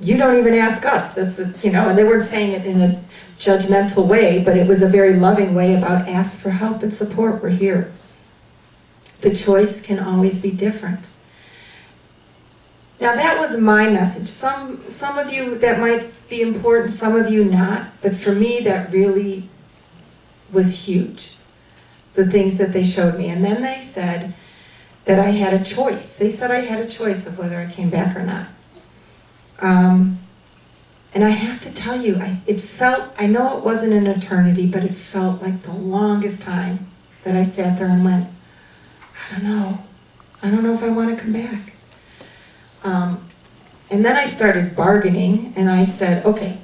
A: You don't even ask us. That's the, you know, and they weren't saying it in a judgmental way, but it was a very loving way about ask for help and support. We're here. The choice can always be different. Now that was my message. Some of you that might be important, some of you not, but for me that really was huge. The things that they showed me. And then they said that I had a choice. They said I had a choice of whether I came back or not. And I have to tell you, it felt, I know it wasn't an eternity, but it felt like the longest time that I sat there and went, I don't know if I want to come back. And then I started bargaining, and I said, okay,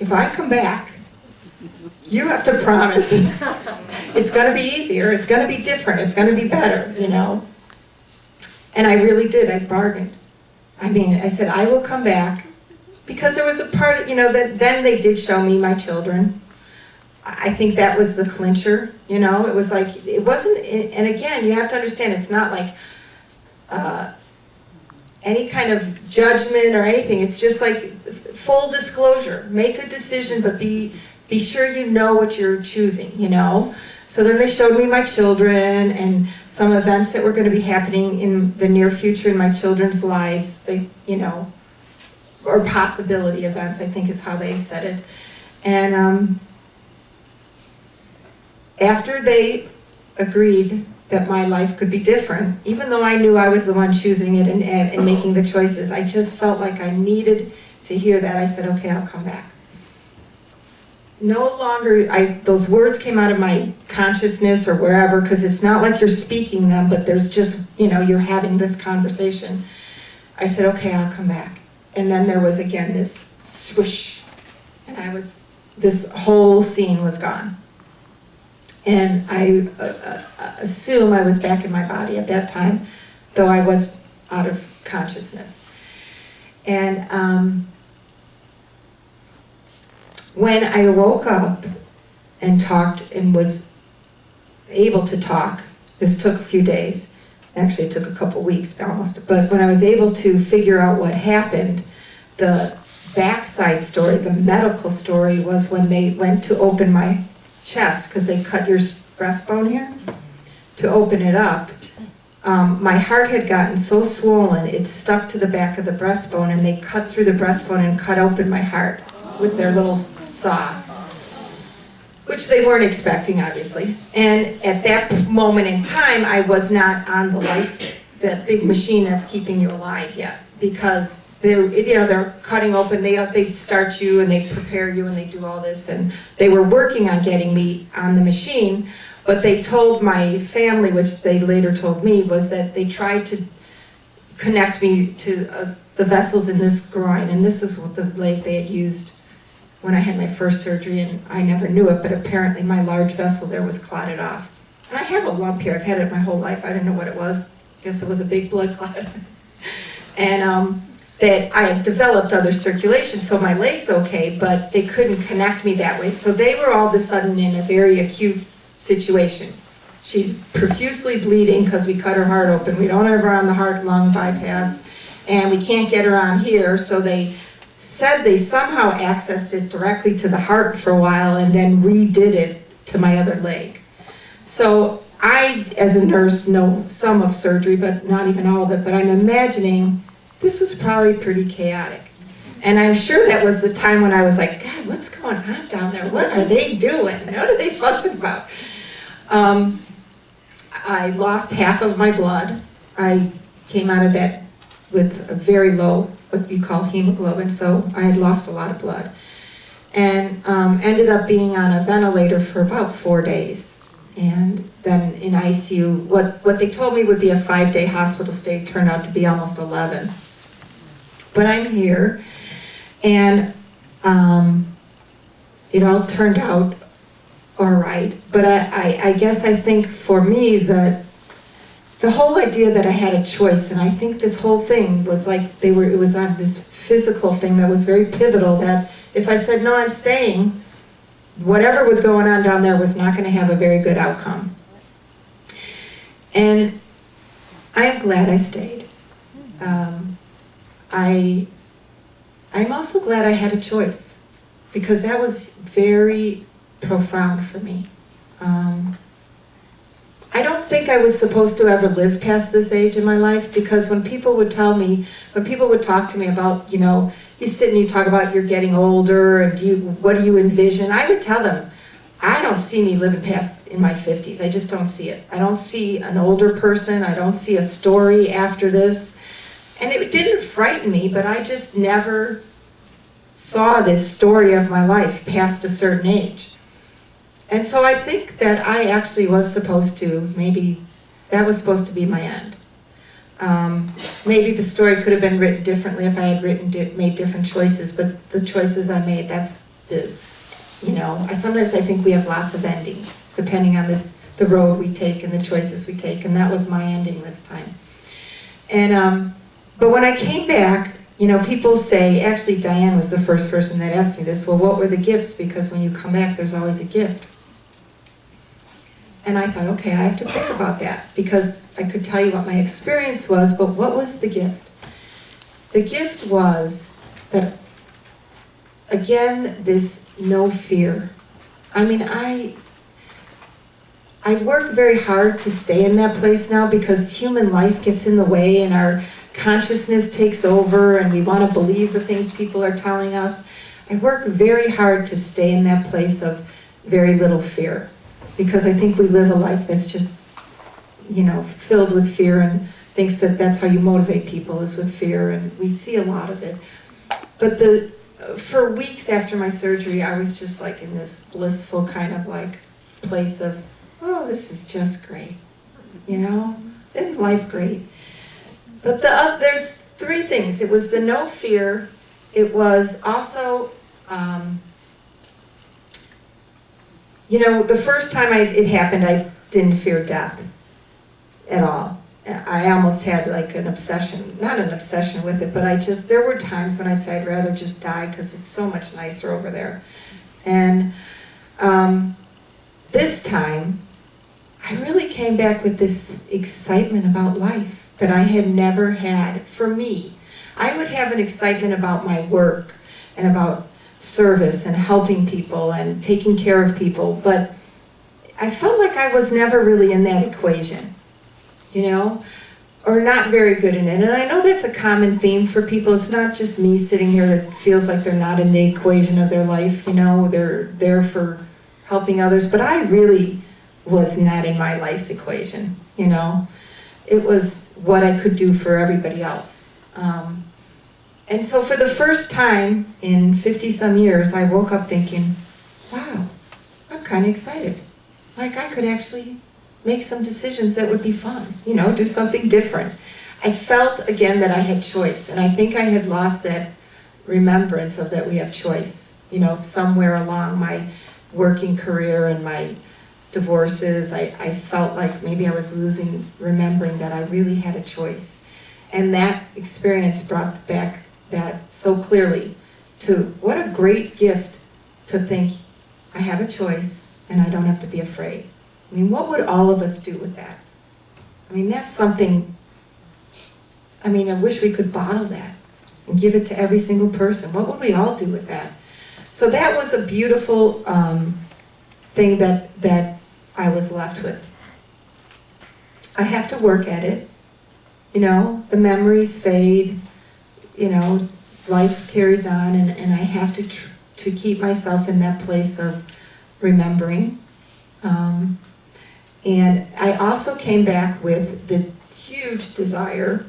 A: if I come back, you have to promise it's going to be easier, it's going to be different, it's going to be better, you know. And I really did, I bargained. I mean, I said, I will come back, because there was a part, you know, that then they did show me my children. I think that was the clincher, you know. It was like, it wasn't, and again, you have to understand, it's not like any kind of judgment or anything. It's just like full disclosure. Make a decision, but be sure you know what you're choosing, you know. So then they showed me my children and some events that were going to be happening in the near future in my children's lives. They, you know, or possibility events, I think is how they said it. And after they agreed that my life could be different, even though I knew I was the one choosing it and making the choices, I just felt like I needed to hear that. I said, okay, I'll come back. No longer, those words came out of my consciousness or wherever, because it's not like you're speaking them, but there's just, you know, you're having this conversation. I said, okay, I'll come back. And then there was again this swoosh, and this whole scene was gone. And I assume I was back in my body at that time, though I was out of consciousness. And when I woke up and talked and was able to talk, this took a few days, actually it took a couple weeks almost, but when I was able to figure out what happened, the backside story, the medical story, was when they went to open my chest, because they cut your breastbone here, to open it up. My heart had gotten so swollen, it stuck to the back of the breastbone, and they cut through the breastbone and cut open my heart with their little saw, which they weren't expecting, obviously. And at that moment in time, I was not on that big machine that's keeping you alive yet, because they're cutting open, they start you and they prepare you and they do all this, and they were working on getting me on the machine, but they told my family, which they later told me, was that they tried to connect me to the vessels in this groin, and this is what the leg they had used when I had my first surgery, and I never knew it, but apparently my large vessel there was clotted off. And I have a lump here, I've had it my whole life, I didn't know what it was. I guess it was a big blood clot. And that I had developed other circulation, so my leg's okay, but they couldn't connect me that way. So they were all of a sudden in a very acute situation. She's profusely bleeding because we cut her heart open. We don't have her on the heart-lung bypass, and we can't get her on here, so they said they somehow accessed it directly to the heart for a while and then redid it to my other leg. So I, as a nurse, know some of surgery, but not even all of it, but I'm imagining this was probably pretty chaotic. And I'm sure that was the time when I was like, God, what's going on down there? What are they doing? What are they fussing about? I lost half of my blood. I came out of that with a very low, what you call hemoglobin, so I had lost a lot of blood. And ended up being on a ventilator for about 4 days. And then in ICU, what they told me would be a 5-day hospital stay turned out to be almost 11. But I'm here, and it all turned out all right. But I guess I think for me that the whole idea that I had a choice, and I think this whole thing was like it was on this physical thing that was very pivotal, that if I said, no, I'm staying, whatever was going on down there was not going to have a very good outcome. And I am glad I stayed. I'm also glad I had a choice, because that was very profound for me. I don't think I was supposed to ever live past this age in my life, because when people would talk to me about, you sit and you talk about you're getting older and what do you envision, I would tell them, I don't see me living past in my 50s. I just don't see it. I don't see an older person. I don't see a story after this. And it didn't frighten me, but I just never saw this story of my life past a certain age. And so I think that I actually was supposed to, maybe that was supposed to be my end. Maybe the story could have been written differently if I had made different choices, but the choices I made, sometimes I think we have lots of endings, depending on the road we take and the choices we take, and that was my ending this time. And, but when I came back, people say, actually Diane was the first person that asked me this, well, what were the gifts? Because when you come back, there's always a gift. And I thought, okay, I have to think about that, because I could tell you what my experience was, but what was the gift? The gift was that, again, this no fear. I mean, I work very hard to stay in that place now, because human life gets in the way and our consciousness takes over and we want to believe the things people are telling us. I work very hard to stay in that place of very little fear, because I think we live a life that's just, filled with fear, and thinks that that's how you motivate people, is with fear, and we see a lot of it. But for weeks after my surgery, I was just like in this blissful kind of like place of, oh, this is just great, isn't life great? But there's 3 things. It was the no fear. It was also, the first time it happened, I didn't fear death at all. I almost had like an obsession, not an obsession with it, but there were times when I'd say I'd rather just die because it's so much nicer over there. And this time, I really came back with this excitement about life that I had never had. For me, I would have an excitement about my work and about service and helping people and taking care of people, but I felt like I was never really in that equation, or not very good in it. And I know that's a common theme for people. It's not just me sitting here that feels like they're not in the equation of their life, they're there for helping others, but I really was not in my life's equation, It was what I could do for everybody else. And so for the first time in 50-some years, I woke up thinking, wow, I'm kind of excited. Like I could actually make some decisions that would be fun, do something different. I felt again that I had choice, and I think I had lost that remembrance of that we have choice. Somewhere along my working career and my divorces, I felt like maybe I was losing remembering that I really had a choice. And that experience brought back that so clearly to what a great gift to think I have a choice and I don't have to be afraid. I mean, what would all of us do with that? I mean, that's something, I wish we could bottle that and give it to every single person. What would we all do with that? So that was a beautiful thing that I was left with. I have to work at it. You know, the memories fade, you know, life carries on, and I have to keep myself in that place of remembering. And I also came back with the huge desire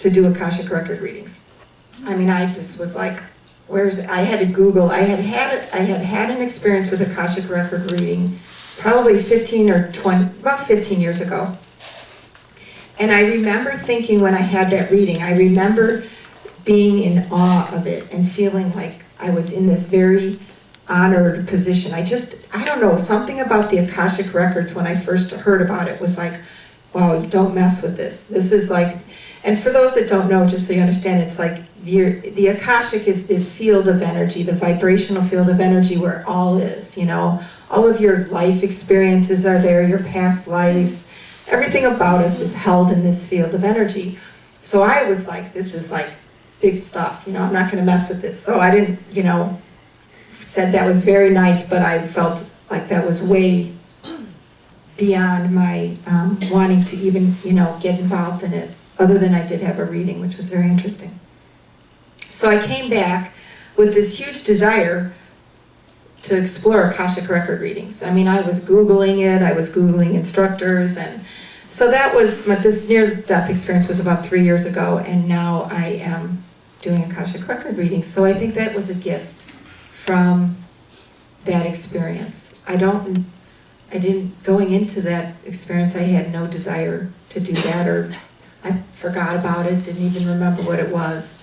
A: to do Akashic record readings. I mean, I just was like, I had to Google. I had an experience with Akashic record reading probably 15 or 20, about 15 years ago. And I remember thinking when I had that reading, I remember being in awe of it and feeling like I was in this very honored position. I don't know, something about the Akashic records when I first heard about it was like, wow, don't mess with this. This is like, and for those that don't know, just so you understand, it's like the Akashic is the field of energy, the vibrational field of energy where all is, you know. All of your life experiences are there, your past lives. Everything about us is held in this field of energy. So I was like, this is like big stuff, you know, I'm not going to mess with this. So I didn't, you know, said that was very nice, but I felt like that was way beyond my wanting to even, you know, get involved in it, other than I did have a reading, which was very interesting. So I came back with this huge desire to explore Akashic record readings. I mean, I was Googling it, I was Googling instructors, and so that was, this near-death experience was about 3 years ago, and now I am doing Akashic record readings. So I think that was a gift from that experience. Going into that experience, I had no desire to do that, or I forgot about it, didn't even remember what it was,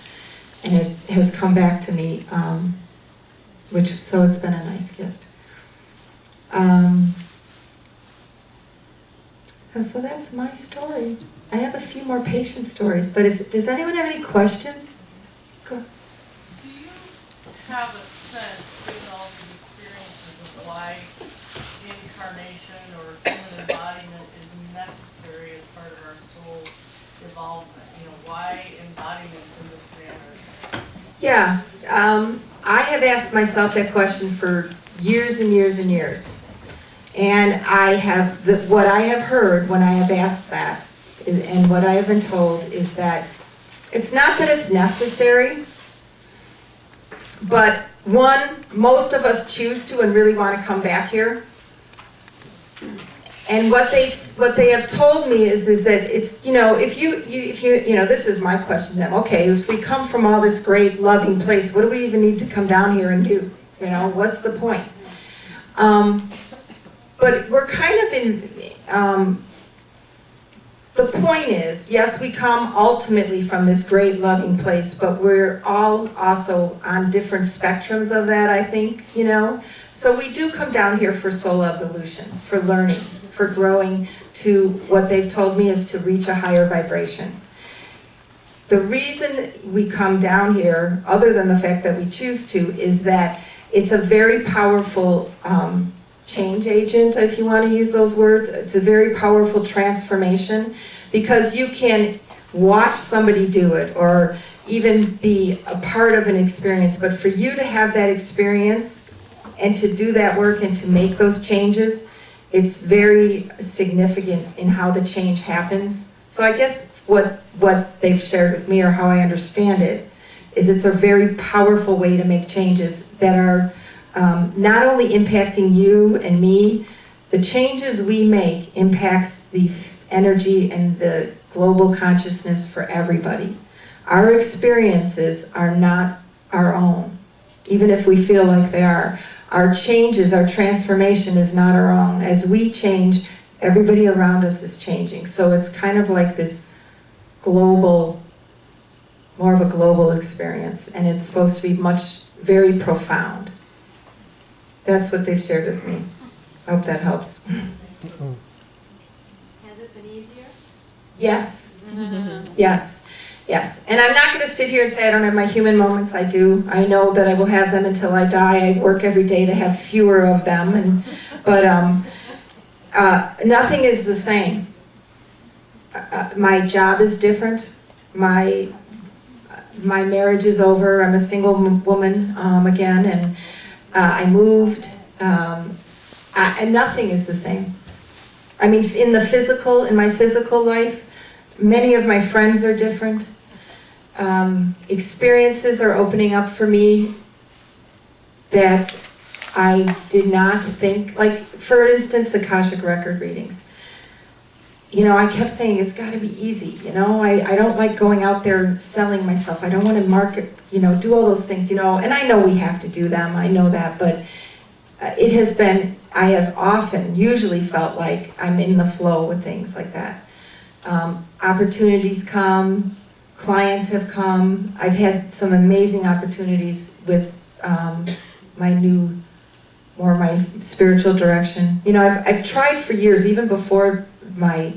A: and it has come back to me, so it's been a nice gift. So that's my story. I have a few more patient stories, but does anyone have any questions? Go.
B: Do you have a sense, given all these experiences, of why incarnation or human embodiment is necessary as part of our soul evolvement? You know, why embodiment in this manner?
A: Yeah, I have asked myself that question for years and years and years. And what I have heard when I have asked that, and what I have been told, is that it's not that it's necessary, but one, most of us choose to and really want to come back here. And what they have told me is that it's, you know, if you know, this is my question to them. Okay, if we come from all this great loving place, what do we even need to come down here and do? You know, what's the point? But we're kind of in, the point is, yes, we come ultimately from this great loving place, but we're all also on different spectrums of that, I think, you know? So we do come down here for soul evolution, for learning, for growing to what they've told me is to reach a higher vibration. The reason we come down here, other than the fact that we choose to, is that it's a very powerful change agent, if you want to use those words. It's a very powerful transformation, because you can watch somebody do it or even be a part of an experience, but for you to have that experience and to do that work and to make those changes, it's very significant in how the change happens. So I guess what they've shared with me, or how I understand it, is it's a very powerful way to make changes that are not only impacting you and me. The changes we make impacts the energy and the global consciousness for everybody. Our experiences are not our own, even if we feel like they are. Our changes, our transformation is not our own. As we change, everybody around us is changing. So it's kind of like this global, more of a global experience, and it's supposed to be very profound. That's what they've shared with me. I hope that helps.
C: Has it been easier?
A: Yes. Yes. Yes. And I'm not going to sit here and say I don't have my human moments. I do. I know that I will have them until I die. I work every day to have fewer of them. But nothing is the same. My job is different. My marriage is over. I'm a single woman again, and I moved. And nothing is the same. I mean, in my physical life, many of my friends are different. Experiences are opening up for me that I did not think, like, for instance, Akashic record readings. You know, I kept saying, it's got to be easy, you know? I don't like going out there selling myself. I don't want to market, you know, do all those things, you know? And I know we have to do them, I know that, but it has been, I have often, usually felt like I'm in the flow with things like that. Opportunities come, clients have come. I've had some amazing opportunities with my spiritual direction. You know, I've tried for years, even before my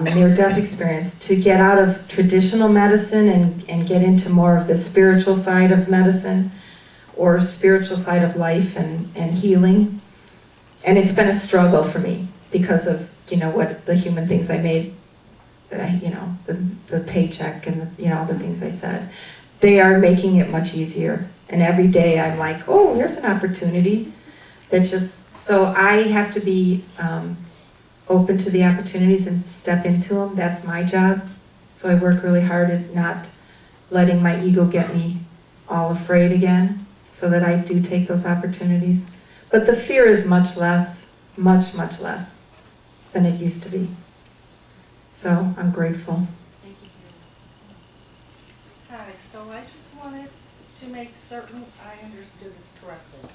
A: near-death experience, to get out of traditional medicine and get into more of the spiritual side of medicine, or spiritual side of life and healing. And it's been a struggle for me because of, you know, what the human things I made, you know, the paycheck and the, you know, the things I said. They are making it much easier. And every day I'm like, oh, here's an opportunity. That just, so I have to be open to the opportunities and step into them. That's my job. So I work really hard at not letting my ego get me all afraid again, so that I do take those opportunities. But the fear is much less, much, much less than it used to be. So I'm grateful.
C: Thank you. Hi, so I just wanted to make certain I understood this correctly.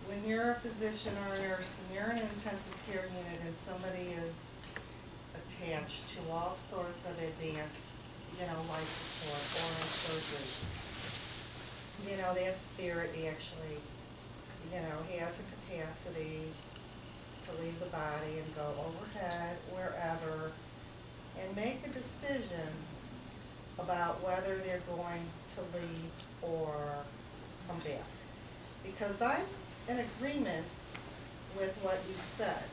C: When you're a physician or a nurse and you're in an intensive care unit and somebody is attached to all sorts of advanced, you know, life support or in surgery, you know, that spirit actually, you know, has a capacity to leave the body and go overhead, wherever, and make a decision about whether they're going to leave or come back. Because I'm in agreement with what you said.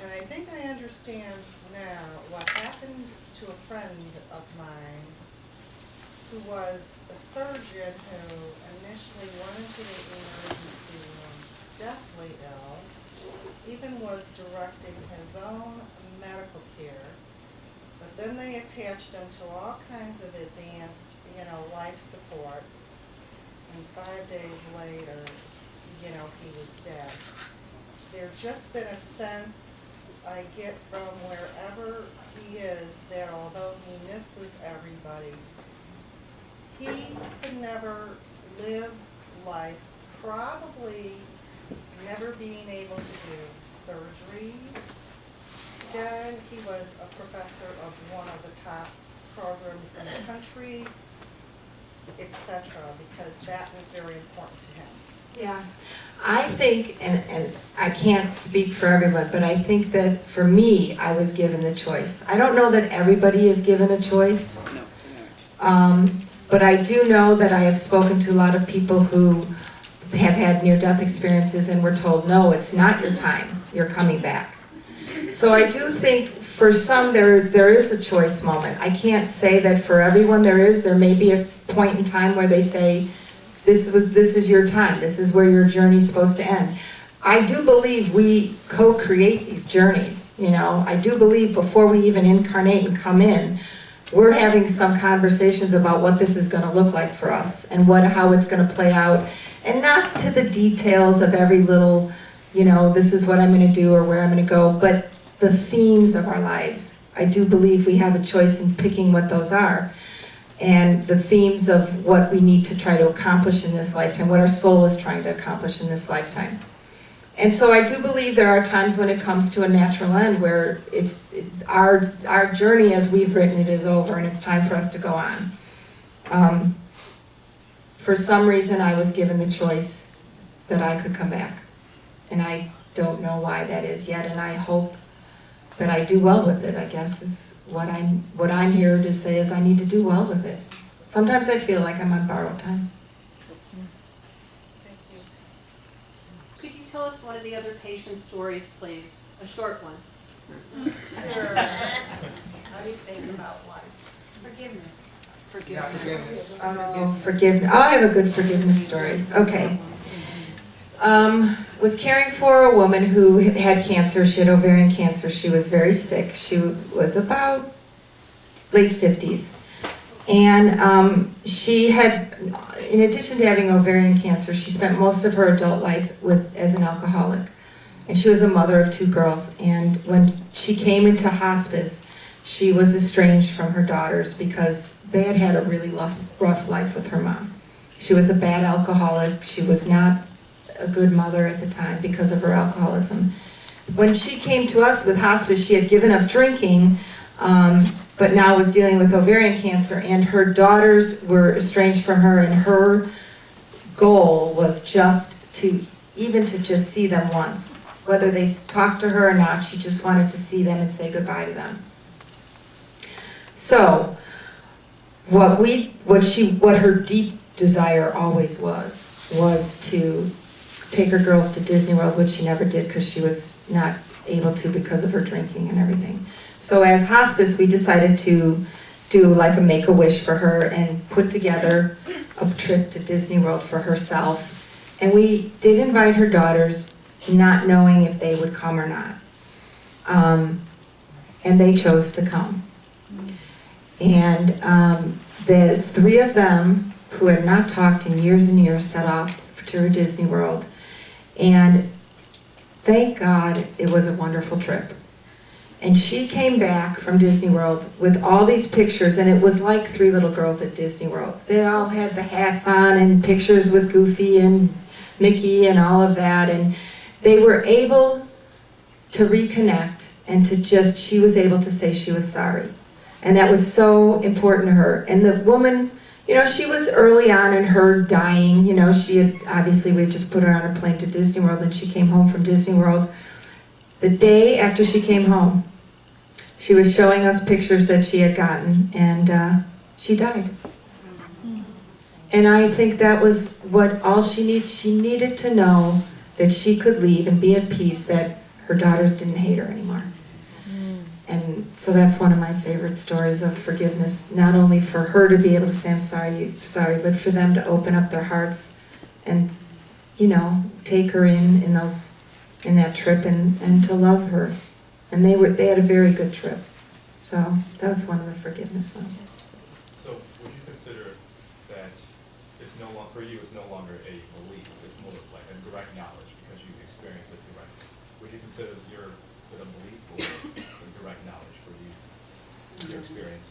C: And I think I understand now what happened to a friend of mine who was a surgeon who initially went into the emergency room deathly ill, even was directing his own medical care, but then they attached him to all kinds of advanced, you know, life support, and 5 days later, you know, he was dead. There's just been a sense I get from wherever he is that although he misses everybody, he could never live life, probably never being able to do surgery. Then he was a professor of one of the top programs in the country, etc., because that was very important to him.
A: Yeah, I think, and I can't speak for everyone, but I think that for me, I was given the choice. I don't know that everybody is given a choice, but I do know that I have spoken to a lot of people who have had near-death experiences and were told, no, it's not your time, you're coming back. So I do think for some there is a choice moment. I can't say that for everyone there is. There may be a point in time where they say, this is your time, this is where your journey's supposed to end. I do believe we co-create these journeys, you know. I do believe before we even incarnate and come in, we're having some conversations about what this is going to look like for us and how it's going to play out, and not to the details of every little, you know, this is what I'm going to do or where I'm going to go, but the themes of our lives. I do believe we have a choice in picking what those are, and the themes of what we need to try to accomplish in this lifetime, what our soul is trying to accomplish in this lifetime. And so I do believe there are times when it comes to a natural end where our journey as we've written it is over and it's time for us to go on. For some reason I was given the choice that I could come back. And I don't know why that is yet, and I hope that I do well with it, I guess is what I'm here to say is I need to do well with it. Sometimes I feel like I'm on borrowed time.
C: Thank you.
D: Could you tell us one of the other patient stories, please? A short one.
C: Sure.
D: How do you think about one?
C: Forgiveness.
D: Forgiveness.
A: Oh, forgiveness. Oh, I have a good forgiveness story. Okay. was caring for a woman who had cancer. She had ovarian cancer. She was very sick. She was about late 50s. And she had, in addition to having ovarian cancer, she spent most of her adult life as an alcoholic. And she was a mother of 2 girls. And when she came into hospice, she was estranged from her daughters because they had had a really rough life with her mom. She was a bad alcoholic. She was not a good mother at the time because of her alcoholism. When she came to us with hospice, she had given up drinking, but now was dealing with ovarian cancer, and her daughters were estranged from her, and her goal was just to just see them once. Whether they talked to her or not, she just wanted to see them and say goodbye to them. So, what her deep desire always was to take her girls to Disney World, which she never did because she was not able to because of her drinking and everything. So as hospice, we decided to do like a make-a-wish for her and put together a trip to Disney World for herself. And we did invite her daughters, not knowing if they would come or not. And they chose to come. And the 3 of them, who had not talked in years and years, set off to Disney World. And thank God it was a wonderful trip. And she came back from Disney World with all these pictures, and it was like 3 little girls at Disney World. They all had the hats on and pictures with Goofy and Mickey and all of that, and they were able to reconnect and she was able to say she was sorry. And that was so important to her. And the woman, she was early on in her dying. She had, obviously, we had just put her on a plane to Disney World, and she came home from Disney World. The day after she came home, she was showing us pictures that she had gotten, and she died. And I think that was all she needed. She needed to know that she could leave and be at peace, that her daughters didn't hate her anymore. And so that's one of my favorite stories of forgiveness, not only for her to be able to say, I'm sorry, but for them to open up their hearts and, take her in that trip and to love her. And they had a very good trip. So that was one of the forgiveness ones.
E: So would you consider that it's no longer, for you, it's no longer a belief, it's more like a direct knowledge because you've experienced it directly? Would you consider it a belief or a direct knowledge for you, your experience?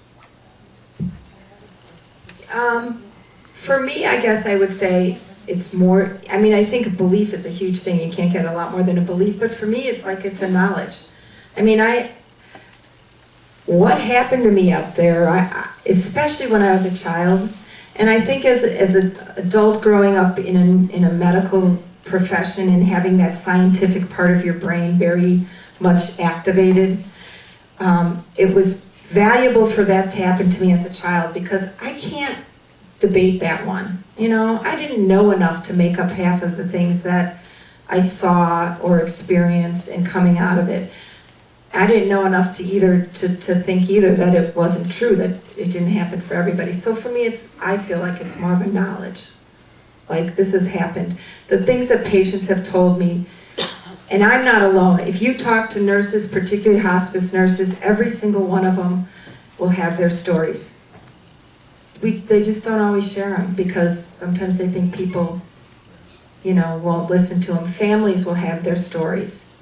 A: For me, I guess I would say it's more, I think a belief is a huge thing. You can't get a lot more than a belief, but for me, it's like it's a knowledge. What happened to me up there, especially when I was a child, and I think as an adult growing up in a medical profession and having that scientific part of your brain very much activated, it was valuable for that to happen to me as a child because I can't debate that one. I didn't know enough to make up half of the things that I saw or experienced and coming out of it. I didn't know enough to think either that it wasn't true, that it didn't happen for everybody. So for me, I feel like it's more of a knowledge. Like, this has happened. The things that patients have told me, and I'm not alone. If you talk to nurses, particularly hospice nurses, every single one of them will have their stories. They just don't always share them because sometimes they think people, won't listen to them. Families will have their stories.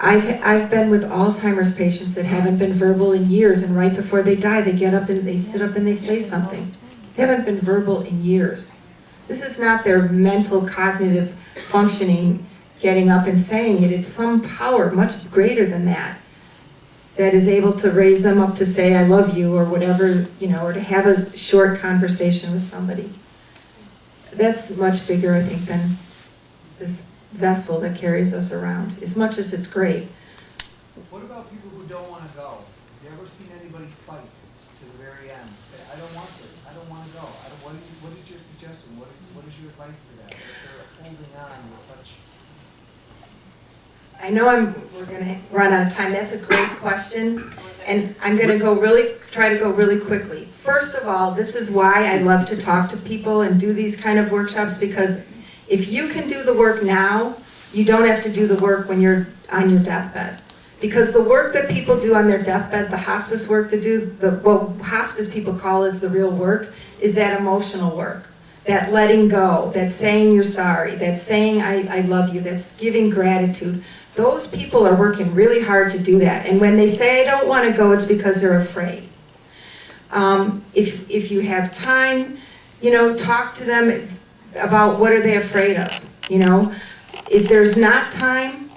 A: I've been with Alzheimer's patients that haven't been verbal in years, and right before they die, they get up and they sit up and they say something. They haven't been verbal in years. This is not their mental cognitive functioning getting up and saying it. It's some power much greater than that is able to raise them up to say, I love you, or whatever, or to have a short conversation with somebody. That's much bigger, I think, than this vessel that carries us around, as much as it's great.
F: What about people who don't want to go? Have you ever seen anybody fight to the very end? Say, I don't want this, I don't want to go. What is your suggestion? What is your advice to that? If they're holding on with such...
A: I know we're going to run out of time. That's a great question, and I'm going to try to go really quickly. First of all, this is why I love to talk to people and do these kind of workshops, because If you can do the work now, you don't have to do the work when you're on your deathbed. Because the work that people do on their deathbed, the hospice work they do, what hospice people call is the real work, is that emotional work. That letting go, that saying you're sorry, that saying I love you, that's giving gratitude. Those people are working really hard to do that. And when they say I don't want to go, it's because they're afraid. If you have time, talk to them about what are they afraid of. If there's not time,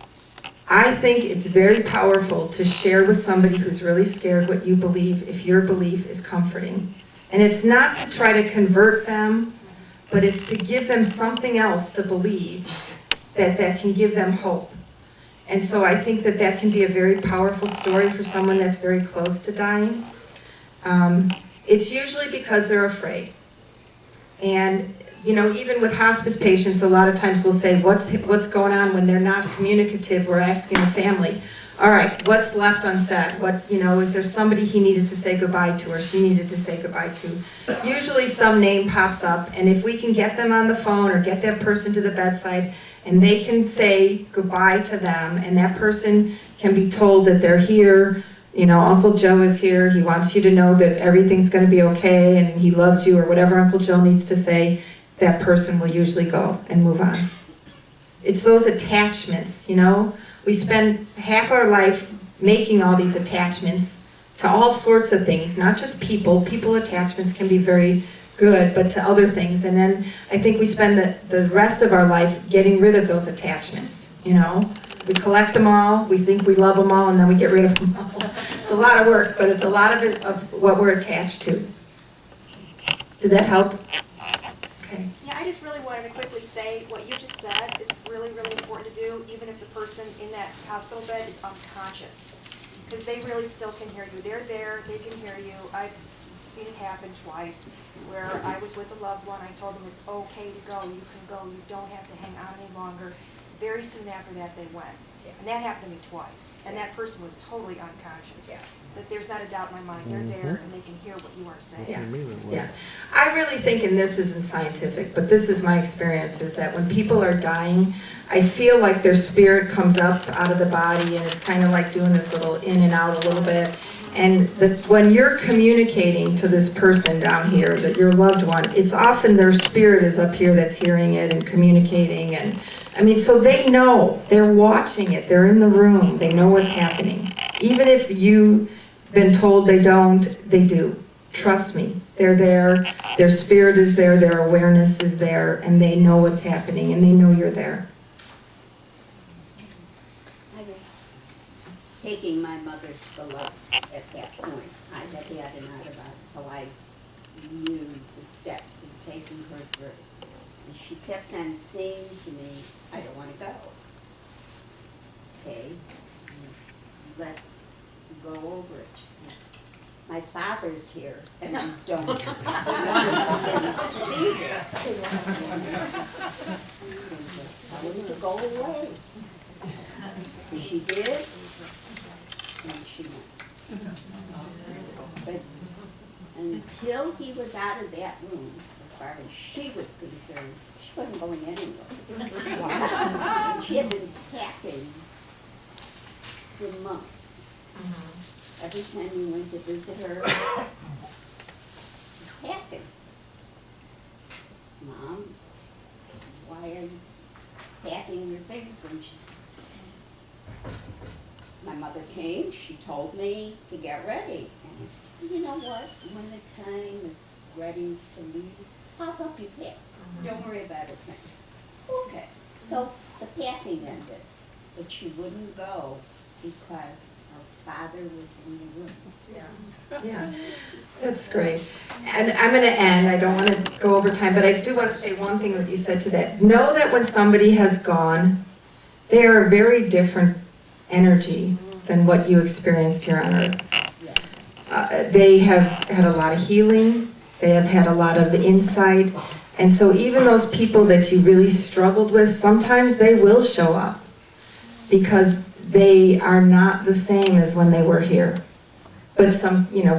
A: I think it's very powerful to share with somebody who's really scared what you believe, if your belief is comforting. And it's not to try to convert them, but it's to give them something else to believe that can give them hope. And so I think that can be a very powerful story for someone that's very close to dying. It's usually because they're afraid. And even with hospice patients, a lot of times we'll say, what's going on when they're not communicative? We're asking the family, all right, what's left unsaid? Is there somebody he needed to say goodbye to or she needed to say goodbye to? Usually some name pops up, and if we can get them on the phone or get that person to the bedside and they can say goodbye to them and that person can be told that they're here, Uncle Joe is here, he wants you to know that everything's going to be okay and he loves you or whatever Uncle Joe needs to say, that person will usually go and move on. It's those attachments, We spend half our life making all these attachments to all sorts of things, not just people. People attachments can be very good, but to other things. And then I think we spend the rest of our life getting rid of those attachments, We collect them all, we think we love them all, and then we get rid of them all. It's a lot of work, but it's a lot of it of what we're attached to. Did that help? Okay.
G: Yeah, I just really wanted to quickly say what you just said is really, really important to do, even if the person in that hospital bed is unconscious. Because they really still can hear you. They're there, they can hear you. I've seen it happen twice, where I was with a loved one, I told them it's okay to go, you can go, you don't have to hang on any longer. Very soon after that, they went. And that happened to me twice. And that person was totally unconscious.
A: Yeah.
G: But there's not a doubt in my mind, they're there and they can hear what you are saying.
A: Yeah. I really think, and this isn't scientific, but this is my experience, is that when people are dying, I feel like their spirit comes up out of the body and it's kind of like doing this little in and out a little bit. And when you're communicating to this person down here, that your loved one, it's often their spirit is up here that's hearing it and communicating. And so they know, they're watching it, they're in the room, they know what's happening. Even if you've been told they don't, they do. Trust me, they're there, their spirit is there, their awareness is there, and they know what's happening, and they know you're there.
H: I was taking my mother to the left at that point. I had had an out about it, so I knew the steps of taking her through. And she kept on saying to me, I don't want to go. Okay, let's go over it. She said, my father's here, and I don't want him to be there. Tell him to go away. And she did, and she went. But until he was out of that room, as far as she was concerned, she wasn't going anywhere. And she had been packing for months. Every time we went to visit her, she's packing. Mom, why are you packing your things? And my mother came, she told me to get ready. And I said, you know what, when the time is ready to leave, I'll help you pack. Don't worry about it. Okay, so the packing ended, but she wouldn't go because her father was in the room.
A: Yeah, that's great. And I'm going to end, I don't want to go over time, but I do want to say one thing that you said to that. Know that when somebody has gone, they are a very different energy than what you experienced here on earth. They have had a lot of healing, they have had a lot of insight, and so even those people that you really struggled with, sometimes they will show up because they are not the same as when they were here. But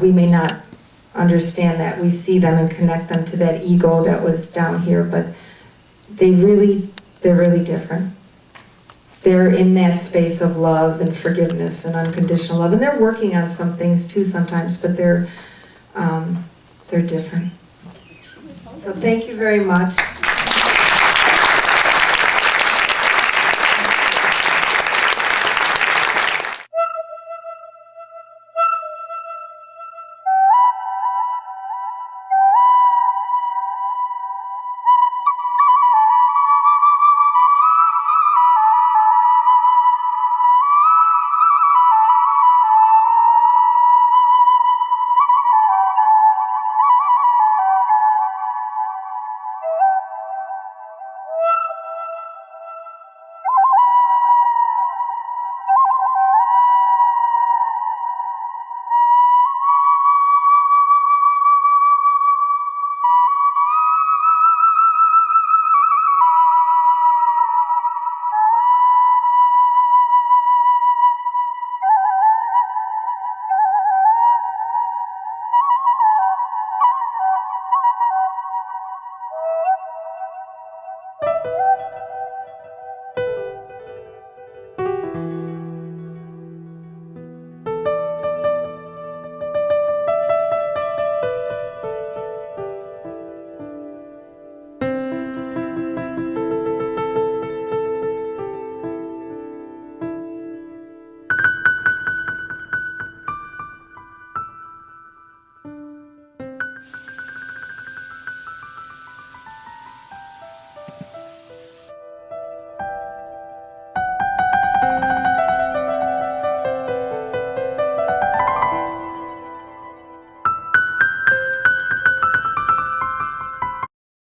A: we may not understand that. We see them and connect them to that ego that was down here, but they're really different. They're in that space of love and forgiveness and unconditional love, and they're working on some things too sometimes, but they're different. So thank you very much.